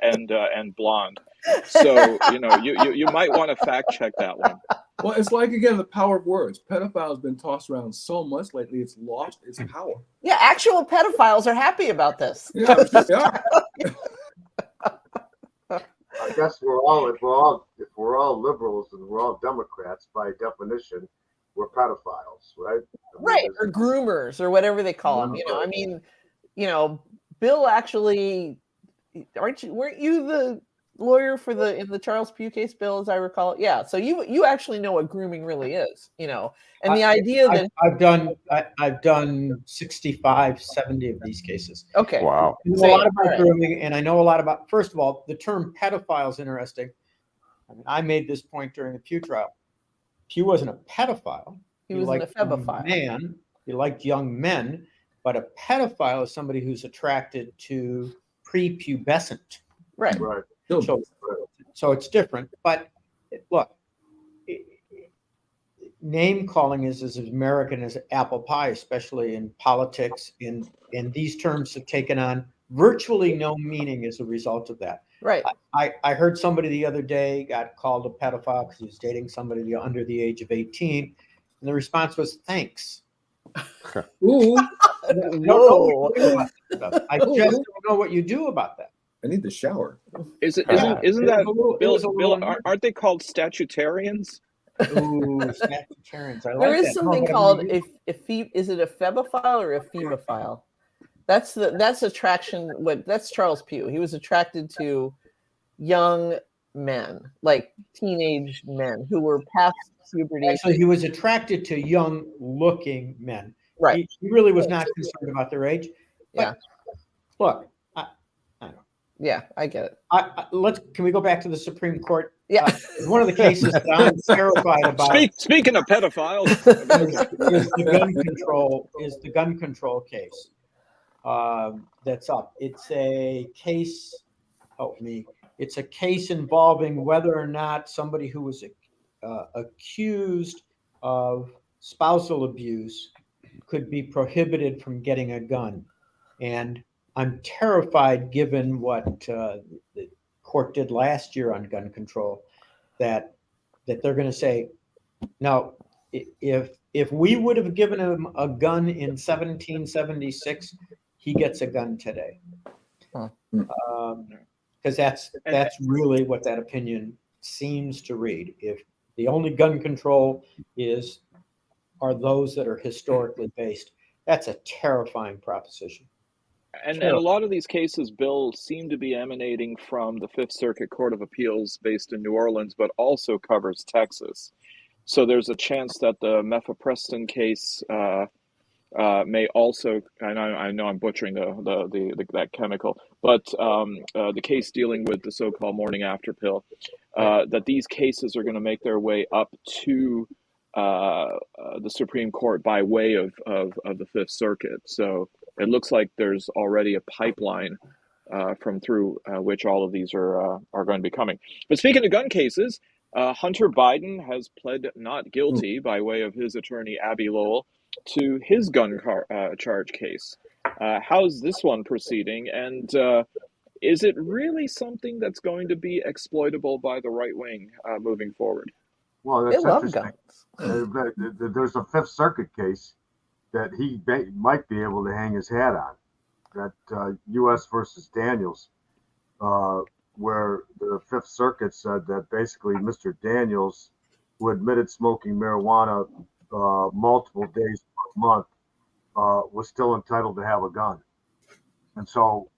blonde. So you might want to fact check that one. Well, it's like, again, the power of words. Pedophile has been tossed around so much lately; it's lost its power. Yeah, actual pedophiles are happy about this. Yeah. I guess if we're all liberals and we're all Democrats, by definition, we're pedophiles, right? Right, or groomers, or whatever they call them. I mean, Bill actually, weren't you the lawyer for in the Charles Pugh case, Bill, as I recall. Yeah. So you actually know what grooming really is, and the idea that I've done 65, 70 of these cases. Okay. Wow. I know a lot about grooming, and I know a lot about. First of all, the term pedophile is interesting. I mean, I made this point during the Pugh trial. Pugh wasn't a pedophile. He was a febophile. Man, he liked young men, but a pedophile is somebody who's attracted to prepubescent. Right. Right. So it's different. But look, name calling is as American as apple pie, especially in politics. And these terms have taken on virtually no meaning as a result of that. Right. I heard somebody the other day got called a pedophile because he was dating somebody under the age of 18. And the response was, thanks. Ooh. I just don't know what you do about that. I need the shower. Isn't that Bill? Aren't they called statutarians? Ooh, statutarians. There is something called is it a febophile or a femophile? That's attraction. That's Charles Pugh. He was attracted to young men, like teenage men who were past puberty. Actually, he was attracted to young-looking men. Right. He really was not concerned about their age. Yeah. Look, I know. Yeah, I get it. Can we go back to the Supreme Court? Yeah. One of the cases that I'm terrified about. Speaking of pedophiles, is the gun control case that's up. It's a case. Help me. It's a case involving whether or not somebody who was accused of spousal abuse could be prohibited from getting a gun. And I'm terrified, given what the court did last year on gun control, that they're going to say, no, if we would have given him a gun in 1776, he gets a gun today. Because that's really what that opinion seems to read. If the only gun control are those that are historically based, that's a terrifying proposition. And a lot of these cases, Bill, seem to be emanating from the Fifth Circuit Court of Appeals based in New Orleans, but also covers Texas. So there's a chance that the Mcfarlin case may also, and I know I'm butchering that chemical, but the case dealing with the so-called morning after pill, that these cases are going to make their way up to the Supreme Court by way of the Fifth Circuit. So it looks like there's already a pipeline from through which all of these are going to be coming. But speaking of gun cases, Hunter Biden has pled not guilty by way of his attorney, Abby Lowell, to his gun charge case. How's this one proceeding? And is it really something that's going to be exploitable by the right wing moving forward? Well, that's interesting. There's a Fifth Circuit case that he might be able to hang his hat on, that U.S. versus Daniels, where the Fifth Circuit said that basically Mr. Daniels, who admitted smoking marijuana multiple days per month, was still entitled to have a gun. And so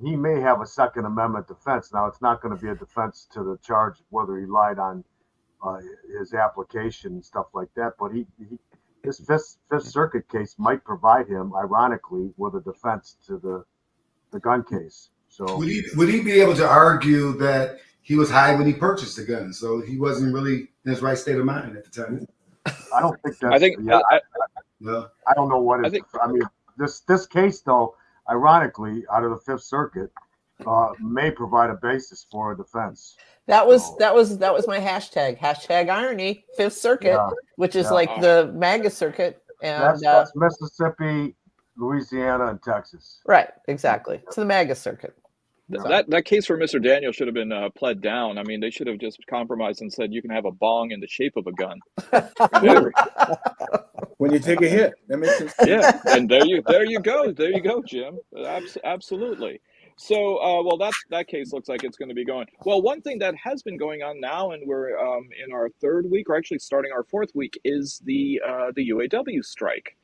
he may have a Second Amendment defense. Now, it's not going to be a defense to the charge whether he lied on his application and stuff like that, but this Fifth Circuit case might provide him, ironically, with a defense to the gun case. So would he be able to argue that he was high when he purchased the gun, so he wasn't really in his right state of mind at the time? I don't think that's. I don't know what is. I mean, this case, though, ironically, out of the Fifth Circuit, may provide a basis for a defense. That was my hashtag. Hashtag irony. Fifth Circuit, which is like the MAGA circuit, and that's Mississippi, Louisiana, and Texas. Right, exactly. It's the MAGA circuit. That case for Mr. Daniel should have been pled down. I mean, they should have just compromised and said you can have a bong in the shape of a gun. When you take a hit, that makes sense. Yeah, and there you go, Jim. Absolutely. So, that case looks like it's going to be going. Well, one thing that has been going on now, and we're in our third week, or actually starting our fourth week, is the UAW strike.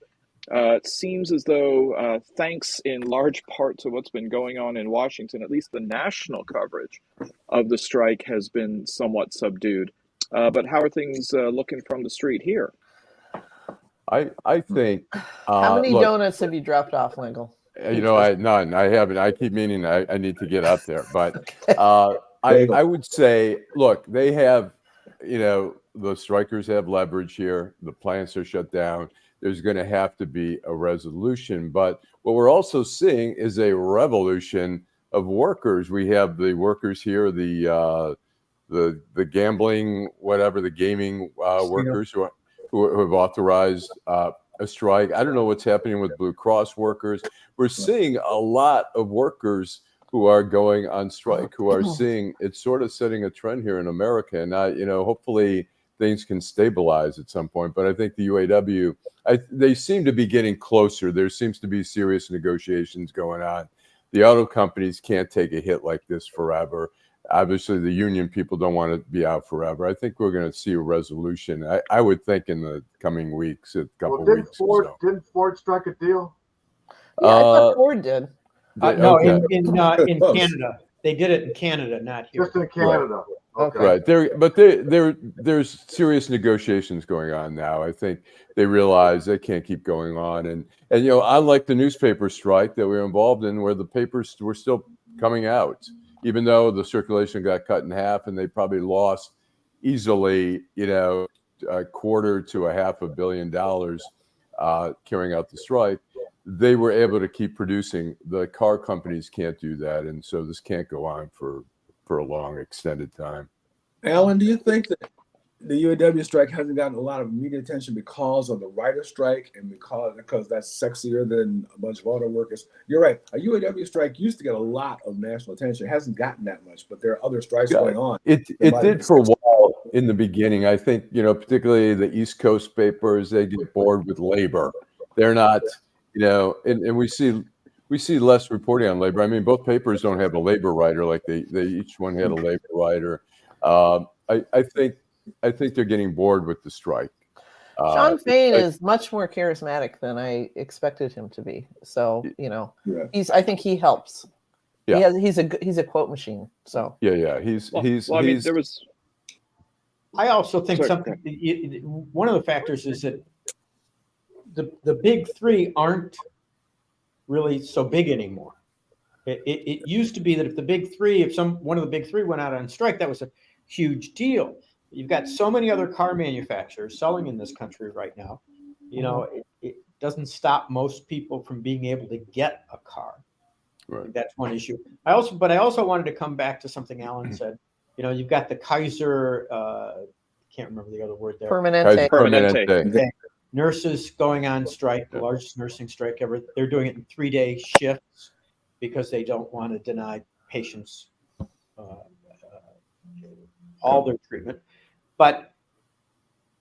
It seems as though, thanks in large part to what's been going on in Washington, at least the national coverage of the strike has been somewhat subdued. But how are things looking from the street here? I think. How many look, donuts have you dropped off, Lengel? none. I haven't. I keep meaning I need to get up there, but I would say, look, they have, the strikers have leverage here. The plants are shut down. There's going to have to be a resolution. But what we're also seeing is a revolution of workers. We have the workers here, the gambling, whatever, the gaming workers who have authorized a strike. I don't know what's happening with Blue Cross workers. We're seeing a lot of workers who are going on strike, who are seeing it's sort of setting a trend here in America. And hopefully things can stabilize at some point. But I think the UAW, they seem to be getting closer. There seems to be serious negotiations going on. The auto companies can't take a hit like this forever. Obviously, the union people don't want to be out forever. I think we're going to see a resolution. I would think in the coming weeks, a couple weeks. Didn't Ford strike a deal? Yeah, I thought Ford did. No, in Canada. They did it in Canada, not here. Just in Canada. Right. Okay. Right. There's serious negotiations going on now. I think they realize they can't keep going on. And unlike the newspaper strike that we were involved in, where the papers were still coming out, even though the circulation got cut in half and they probably lost easily, $250 to $500 million carrying out the strike, they were able to keep producing. The car companies can't do that. And so this can't go on for a long, extended time. Allan, do you think that the UAW strike hasn't gotten a lot of media attention because of the writer strike and because that's sexier than a bunch of auto workers? You're right. A UAW strike used to get a lot of national attention. It hasn't gotten that much, but there are other strikes going on. It did for a while in the beginning. I think, particularly the East Coast papers, they get bored with labor. They're not, and we see less reporting on labor. I mean, both papers don't have a labor writer like they each one had a labor writer. I think they're getting bored with the strike. Sean Fain is much more charismatic than I expected him to be. So, I think he helps. Yeah. He's a quote machine. So I also think one of the factors is that the big three aren't really so big anymore. It used to be that if one of the big three went out on strike, that was a huge deal. You've got so many other car manufacturers selling in this country right now. It doesn't stop most people from being able to get a car. Right. That's one issue. I also wanted to come back to something Allan said. You've got the Kaiser, can't remember the other word there. Permanente. Nurses going on strike, the largest nursing strike ever. They're doing it in 3-day shifts because they don't want to deny patients all their treatment. But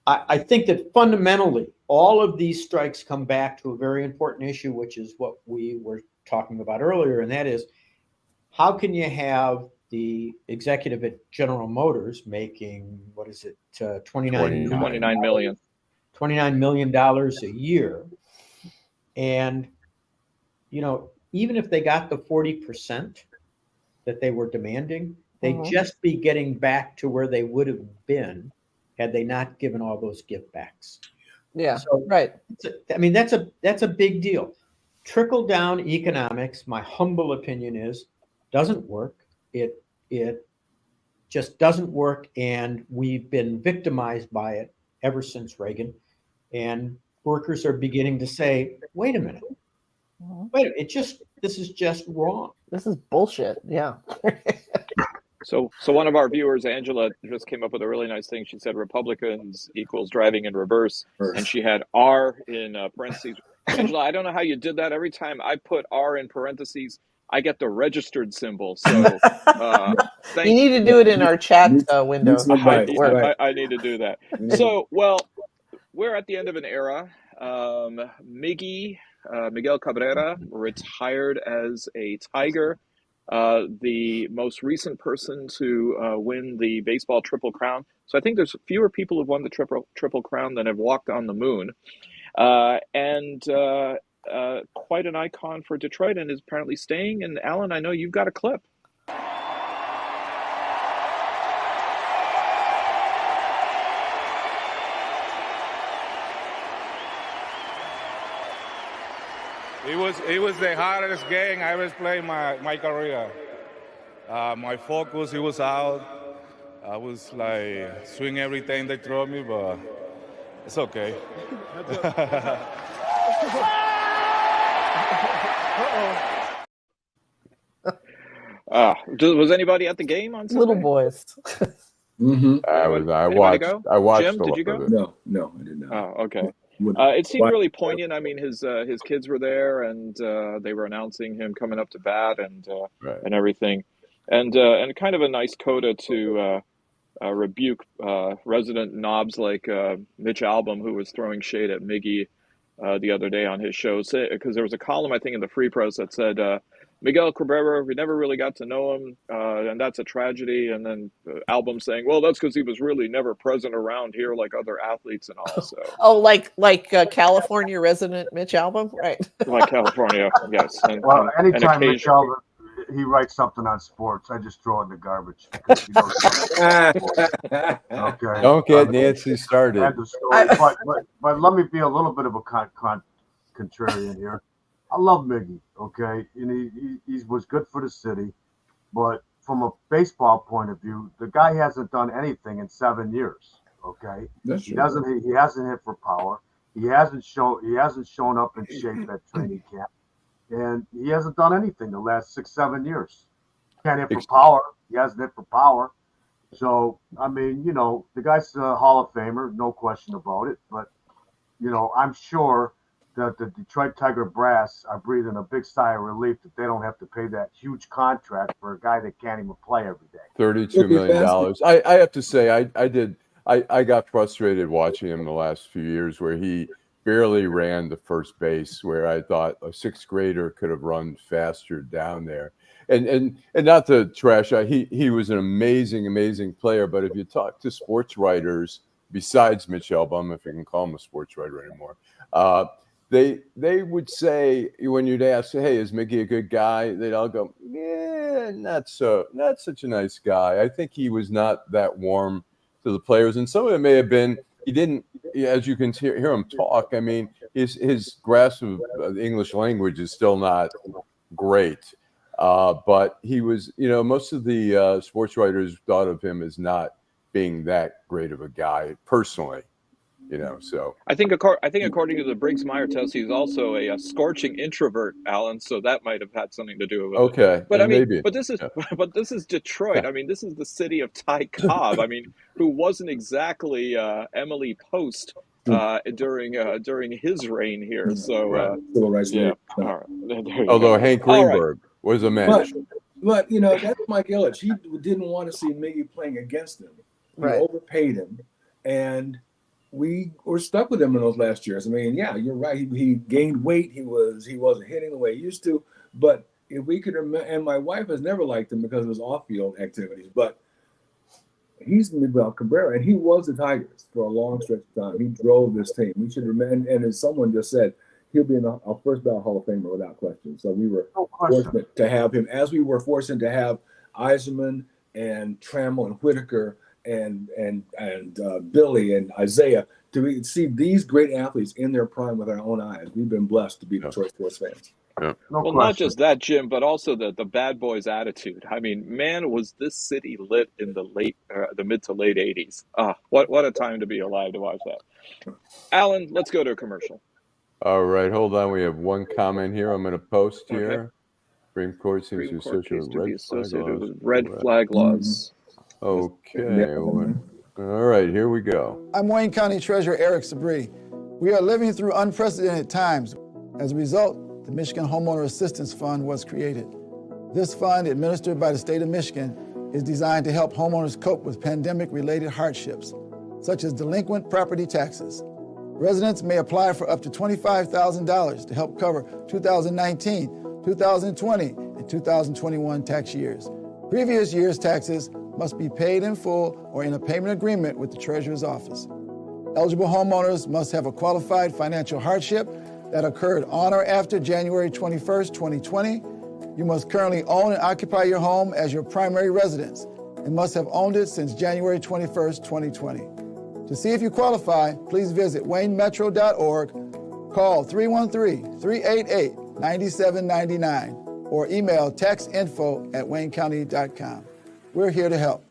I think that fundamentally, all of these strikes come back to a very important issue, which is what we were talking about earlier, and that is, how can you have the executive at General Motors making, $29 million a year, and even if they got the 40% that they were demanding, they'd just be getting back to where they would have been had they not given all those gift backs. Yeah, so, right. That's a big deal. Trickle down economics, my humble opinion is, doesn't work. It just doesn't work, and we've been victimized by it ever since Reagan. And workers are beginning to say, wait a minute, this is just wrong. This is bullshit. Yeah. So one of our viewers, Angela, just came up with a really nice thing. She said Republicans equals driving in reverse, and she had R in parentheses. Angela, I don't know how you did that. Every time I put R in parentheses, I get the registered symbol. So you need to do it in our chat window. I need to do that. So, we're at the end of an era. Miggy, Miguel Cabrera, retired as a Tiger. The most recent person to win the baseball Triple Crown. So I think there's fewer people who've won the Triple Crown than have walked on the moon. and quite an icon for Detroit, and is apparently staying. And Allan, I know you've got a clip. It was the hardest game I ever played in my career. My focus, it was out. I was like swing everything they throw me, but it's okay. Was anybody at the game on Sunday? Little boys. Mm-hmm. I watched. Jim, did you go? No, I did not. Oh, okay. It seemed really poignant. I mean, his kids were there, and they were announcing him coming up to bat and everything, and kind of a nice coda to rebuke resident knobs like Mitch Albom, who was throwing shade at Miggy the other day on his show, because there was a column I think in the Free Press that said Miguel Cabrera, we never really got to know him, and that's a tragedy. And then Albom saying, well, that's because he was really never present around here like other athletes and all. So. Oh, like California resident Mitch Albom, right? Like California, yes. And, well, anytime Mitch Albom, he writes something on sports, I just throw it in the garbage. Okay. Don't get Nancy started. But let me be a little bit of a contrarian here. I love Miggy, okay? And he was good for the city. But from a baseball point of view, the guy hasn't done anything in 7 years, okay? He hasn't hit for power. He hasn't shown up in shape at training camp. And he hasn't done anything the last 6-7 years. Can't hit for power. He hasn't hit for power. So, I mean, the guy's a Hall of Famer, no question about it. But, I'm sure that the Detroit Tiger brass are breathing a big sigh of relief that they don't have to pay that huge contract for a guy that can't even play every day. $32 million. I have to say, I got frustrated watching him the last few years where he barely ran to first base, where I thought a sixth grader could have run faster down there. And not to trash, he was an amazing player. But if you talk to sports writers, besides Mitch Albom, if you can call him a sports writer anymore, they would say, when you'd ask, hey, is Miggy a good guy? They'd all go, yeah, not such a nice guy. I think he was not that warm to the players. And some of it may have been, he didn't, as you can hear him talk, I mean, his grasp of the English language is still not great. But he was, most of the sports writers thought of him as not being that great of a guy personally, so. I think according to the Briggs-Meyer test, he's also a scorching introvert, Allan. So that might have had something to do with it. Okay, but I mean, maybe. but this is Detroit. I mean, this is the city of Ty Cobb. I mean, who wasn't exactly Emily Post during his reign here. So civil rights. Yeah. All right. Although Hank Greenberg was a mensch. But that's Mike Ilitch. He didn't want to see Miggy playing against him. He overpaid him, and we were stuck with him in those last years. I mean, yeah, you're right. He gained weight. He wasn't hitting the way he used to. But if we could remember, and my wife has never liked him because of his off-field activities. But he's Miguel Cabrera, and he was the Tigers for a long stretch of time. He drove this team. We should remember, and as someone just said, he'll be in our first ballot Hall of Famer without question. So we were fortunate to have him, as we were fortunate to have Eisenman and Trammell and Whitaker and Billy and Isaiah, to see these great athletes in their prime with our own eyes. We've been blessed to be Detroit sports fans. Yeah. Well, not just that, Jim, but also the bad boys attitude. I mean, man, was this city lit in the mid to late 80s. What a time to be alive to watch that. Allan, let's go to a commercial. All right, hold on. We have one comment here. I'm going to post here. Supreme Court seems to be associated with red flag laws. Okay. All right, here we go. I'm Wayne County Treasurer Eric Sabri. We are living through unprecedented times. As a result, the Michigan Homeowner Assistance Fund was created. This fund, administered by the state of Michigan, is designed to help homeowners cope with pandemic-related hardships, such as delinquent property taxes. Residents may apply for up to $25,000 to help cover 2019, 2020, and 2021 tax years. Previous year's taxes must be paid in full or in a payment agreement with the Treasurer's office. Eligible homeowners must have a qualified financial hardship that occurred on or after January 21st, 2020. You must currently own and occupy your home as your primary residence and must have owned it since January 21st, 2020. To see if you qualify, please visit waynemetro.org, call 313-388-9799, or email taxinfo@waynecounty.com. We're here to help.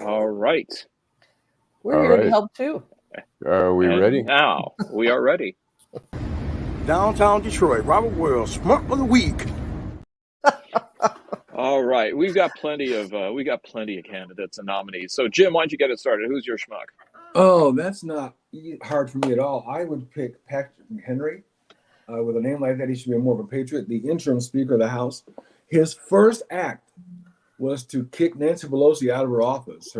All right. We're here to help too. Are we ready? Now we are ready. Downtown Detroit, Robert Wells, Schmuck of the Week. All right, we got plenty of candidates and nominees. So Jim, why don't you get it started? Who's your schmuck? Oh, that's not hard for me at all. I would pick Patrick Henry. With a name like that, he should be more of a patriot. The interim Speaker of the House. His first act was to kick Nancy Pelosi out of her office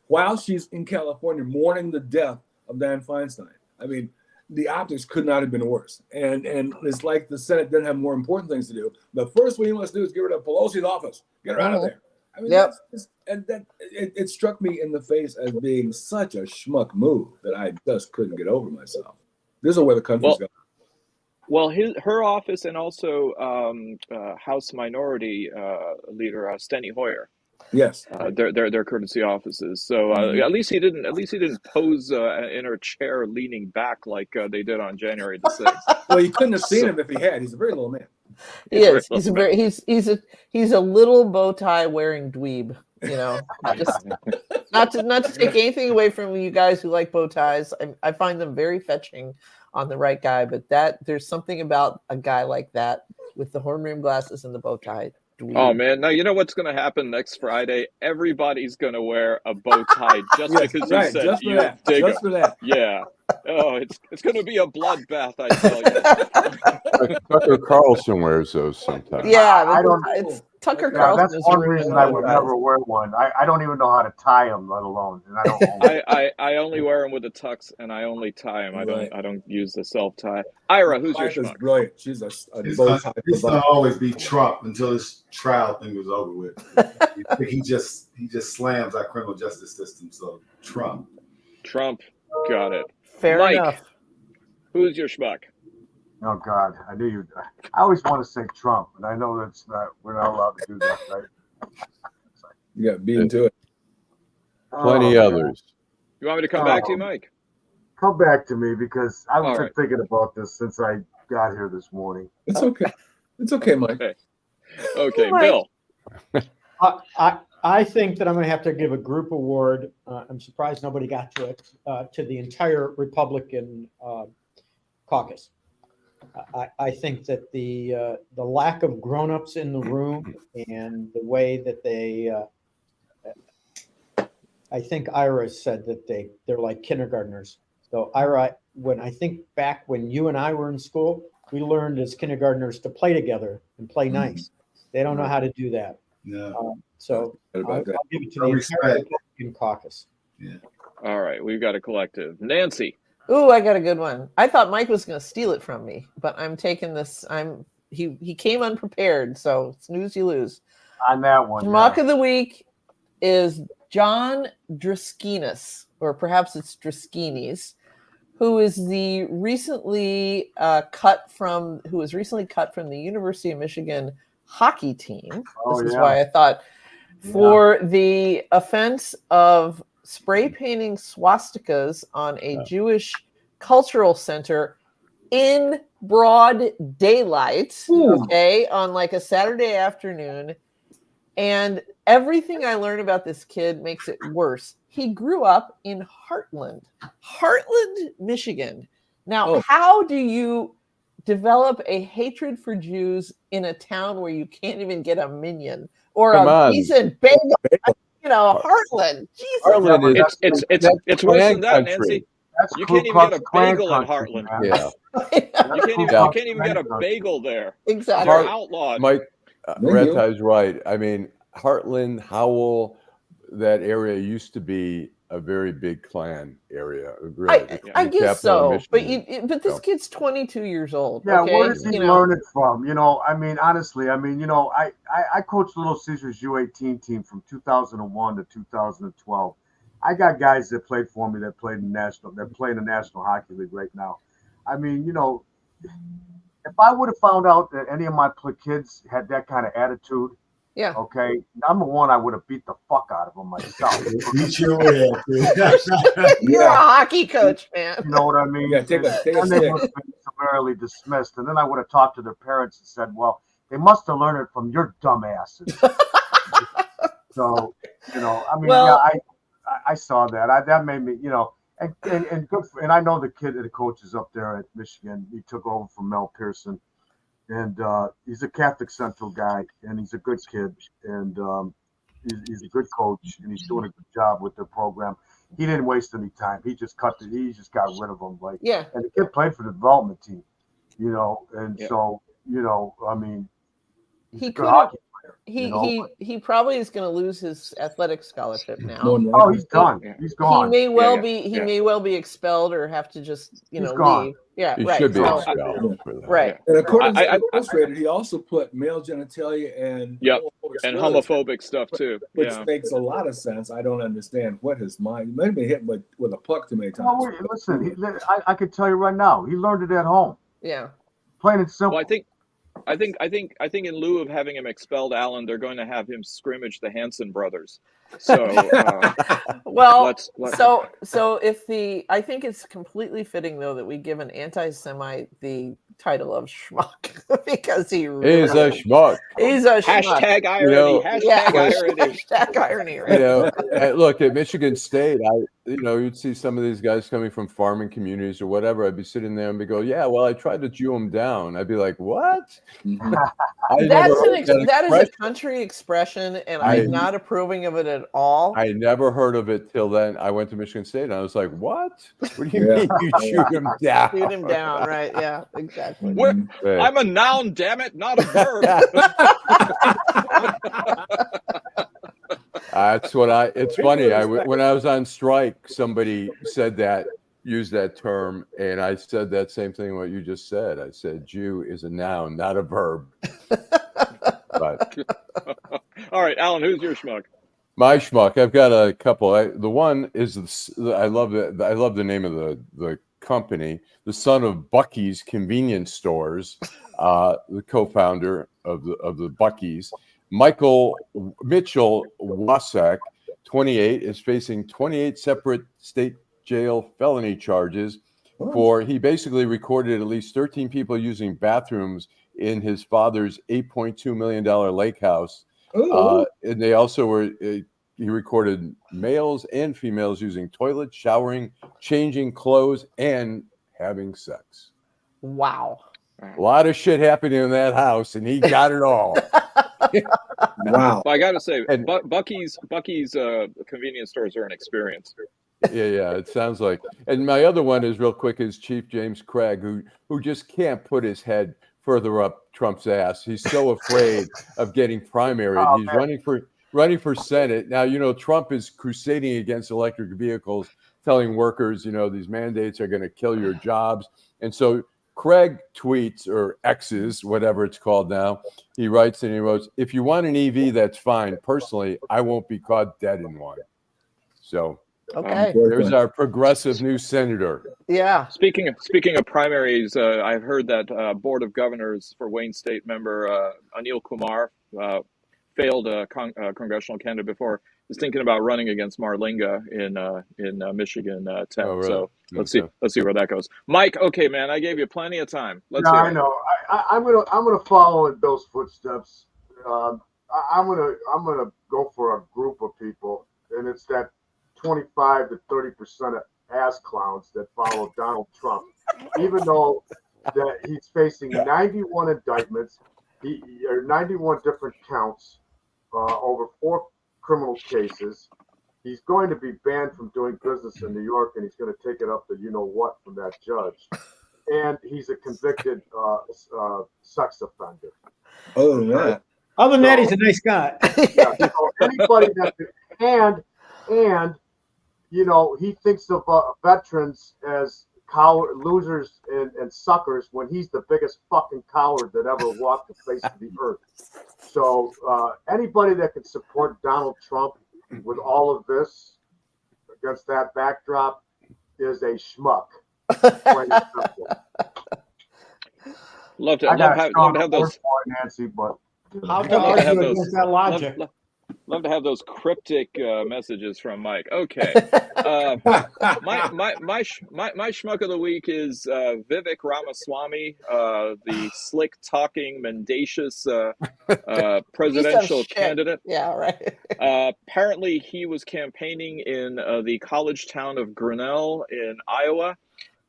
while she's in California mourning the death of Dianne Feinstein. I mean, the optics could not have been worse. And it's like the Senate didn't have more important things to do. The first thing he wants to do is get rid of Pelosi's office. Get her out of there. I mean, it struck me in the face as being such a schmuck move that I just couldn't get over myself. This is where the country's going. Well, her office and also House Minority Leader Steny Hoyer. Yes, they're courtesy offices. So at least he didn't pose in her chair leaning back like they did on January the 6th. Well, you couldn't have seen him if he had. He's a very little man. He is. He's a little bow tie wearing dweeb. You know, not to take anything away from you guys who like bow ties. I find them very fetching on the right guy, but there's something about a guy like that with the horn rim glasses and the bow tie. Oh man, now you know what's going to happen next Friday? Everybody's going to wear a bow tie just because you said you dig just for that. Yeah. Oh, it's going to be a bloodbath, I tell you. Tucker Carlson wears those sometimes. Yeah, I don't. It's Tucker Carlson. That's one reason I would never wear one. I don't even know how to tie them, let alone. And I don't. I only wear them with a tux, and I only tie them. I don't use the self tie. Ira, who's your schmuck? Brilliant. She's a bow tie. It's gonna always be Trump until this trial thing was over with. he just slams our criminal justice system. So Trump, got it. Fair Mike, enough. Who's your schmuck? Oh God, I knew you. I always want to say Trump, and I know we're not allowed to do that, right? You got beaten to it. Plenty others. You want me to come back to you, Mike? Come back to me because I've been thinking about this since I got here this morning. It's okay. It's okay, Mike. Okay, Bill. I think that I'm going to have to give a group award. I'm surprised nobody got to it, to the entire Republican caucus. I think that the lack of grown-ups in the room and the way that they, I think Ira said that they're like kindergartners. So Ira, when I think back when you and I were in school, we learned as kindergartners to play together and play nice. They don't know how to do that. No. So I'll give it to the entire Republican caucus. Yeah. All right, we've got a collective. Nancy. Ooh, I got a good one. I thought Mike was going to steal it from me, but I'm taking this. He came unprepared, so snooze you lose. On that one. Schmuck of the week is John Draskinis, or perhaps it's Draskinis, who is recently cut from the University of Michigan hockey team. This is why I thought for the offense of spray painting swastikas on a Jewish cultural center in broad daylight, on like a Saturday afternoon. And everything I learned about this kid makes it worse. He grew up in Heartland, Michigan. Now, how do you develop a hatred for Jews in a town where you can't even get a minion or a decent bagel? You know, Heartland. Jesus. Heartland it's worse than that, Nancy. You can't even get a bagel in Heartland. Yeah. You can't even get a bagel there. Exactly. They're outlawed. Mike, Retai's right. I mean, Heartland, Howell, that area used to be a very big Klan area. Really, I guess so, but this kid's 22 years old. Yeah, okay? where does he learn it from? I mean, honestly, I coached Little Caesars U18 team from 2001 to 2012. I got guys that played for me that play in the National Hockey League right now. I mean, if I would have found out that any of my kids had that kind of attitude, yeah. Okay. Number one, I would have beat the fuck out of them myself. Beat your way up, You're a hockey coach, man. You know what I mean? Yeah, take a and they would have been summarily dismissed. And then I would have talked to their parents and said, well, they must have learned it from your dumbasses. So, I mean, I saw that. That made me, and good for, and I know the kid that coaches up there at Michigan. He took over from Mel Pearson. And he's a Catholic Central guy, and he's a good kid, and he's a good coach, and he's doing a good job with their program. He didn't waste any time. He just got rid of them. And the kid played for the development team, and so I mean, he could have. He probably is going to lose his athletic scholarship now. Oh, he's done. He's gone. He may well be. He may well be expelled or have to just leave. Yeah, he right. should be expelled. Right. And according to Illustrated, he also put male genitalia and homophobic stuff too, which makes a lot of sense. I don't understand what his mind. He might have been hit with a puck too many times. Well, listen, I can tell you right now, he learned it at home. Yeah. Plain and simple. Well, I think in lieu of having him expelled, Allan, they're going to have him scrimmage the Hanson brothers. So, so if I think it's completely fitting though that we give an anti-Semite the title of Schmuck because he really is a schmuck. He's a schmuck. Hashtag irony. Hashtag irony. Look, at Michigan State, you'd see some of these guys coming from farming communities or whatever. I'd be sitting there and be go, yeah, well, I tried to Jew them down. I'd be like, what? That is a country expression, and I'm not approving of it at all. I never heard of it till then. I went to Michigan State, and I was like, what? What do you mean you shoot him down? Shoot him down, right? Yeah, exactly. I'm a noun, damn it, not a verb. That's what it's funny. When I was on strike, somebody used that term, and I said that same thing what you just said. I said Jew is a noun, not a verb. But all right, Allan, who's your schmuck? My schmuck, I've got a couple. The one is I love the name of the company, the son of Buc-ee's convenience stores, the co-founder of the Buc-ee's, Mitchell Wasek, 28, is facing 28 separate state jail felony charges he basically recorded at least 13 people using bathrooms in his father's $8.2 million lake house. And they also he recorded males and females using toilets, showering, changing clothes, and having sex. Wow. A lot of shit happening in that house, and he got it all. Wow. Well, I got to say, Buc-ee's convenience stores are an experience. Yeah, it sounds like. And my other one is real quick is Chief James Craig, who just can't put his head further up Trump's ass. He's so afraid of getting primaried. He's running for Senate. Now, Trump is crusading against electric vehicles, telling workers, these mandates are going to kill your jobs. And so Craig tweets, or X's, whatever it's called now. He writes and he wrote, if you want an EV, that's fine. Personally, I won't be caught dead in one. So okay, there's our progressive new senator. Yeah. Speaking of primaries, I've heard that Board of Governors for Wayne State member Anil Kumar failed a congressional candidate before. Is thinking about running against Marlinga in Michigan 10. Really? So let's see where that goes. Mike, okay, man, I gave you plenty of time. I know. I'm gonna follow in Bill's footsteps. I'm gonna go for a group of people, and it's that 25 to 30% of ass clowns that follow Donald Trump, even though that he's facing 91 indictments, 91 different counts, over 4 criminal cases. He's going to be banned from doing business in New York, and he's going to take it up to what from that judge. And he's a convicted sex offender. Oh, yeah. Other than that, he's a nice guy. Yeah, so anybody that and he thinks of veterans as coward, losers, and suckers when he's the biggest fucking coward that ever walked the face of the earth. So anybody that can support Donald Trump with all of this against that backdrop is a schmuck. Love to have those. Nancy, but how to argue against that logic? Love to have those cryptic messages from Mike. Okay, my schmuck of the week is Vivek Ramaswamy, the slick talking, mendacious presidential candidate. Yeah, right. Apparently, he was campaigning in the college town of Grinnell in Iowa.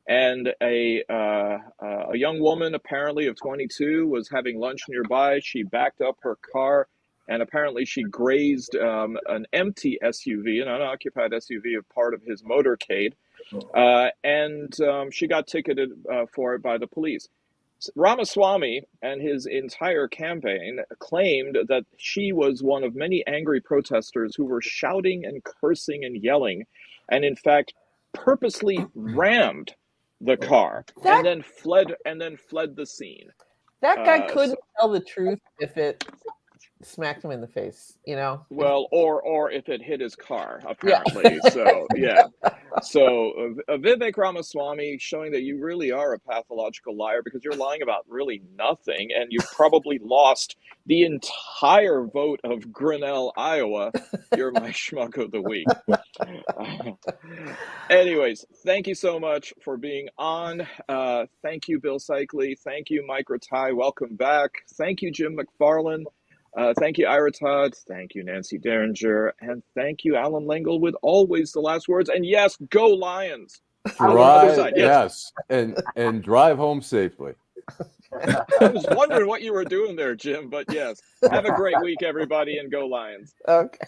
And a young woman, apparently of 22, was having lunch nearby. She backed up her car, and apparently she grazed an empty SUV, an unoccupied SUV, of part of his motorcade, and she got ticketed for it by the police. Ramaswamy and his entire campaign claimed that she was one of many angry protesters who were shouting and cursing and yelling, and in fact purposely rammed the car and then fled the scene. That guy couldn't tell the truth if it smacked him in the face, Well, or if it hit his car, apparently. Yeah. So yeah. So Vivek Ramaswamy, showing that you really are a pathological liar because you're lying about really nothing, and you probably lost the entire vote of Grinnell, Iowa. You're my schmuck of the week. Anyways, thank you so much for being on. Thank you, Bill Seikaly. Thank you, Mike Ratai. Welcome back. Thank you, Jim McFarlin. Thank you, Ira Todd. Thank you, Nancy Derringer. And thank you, Allan Lengel, with always the last words. And yes, go Lions. Drive, yes. And drive home safely. I was wondering what you were doing there, Jim, but yes. Have a great week, everybody, and go Lions. Okay.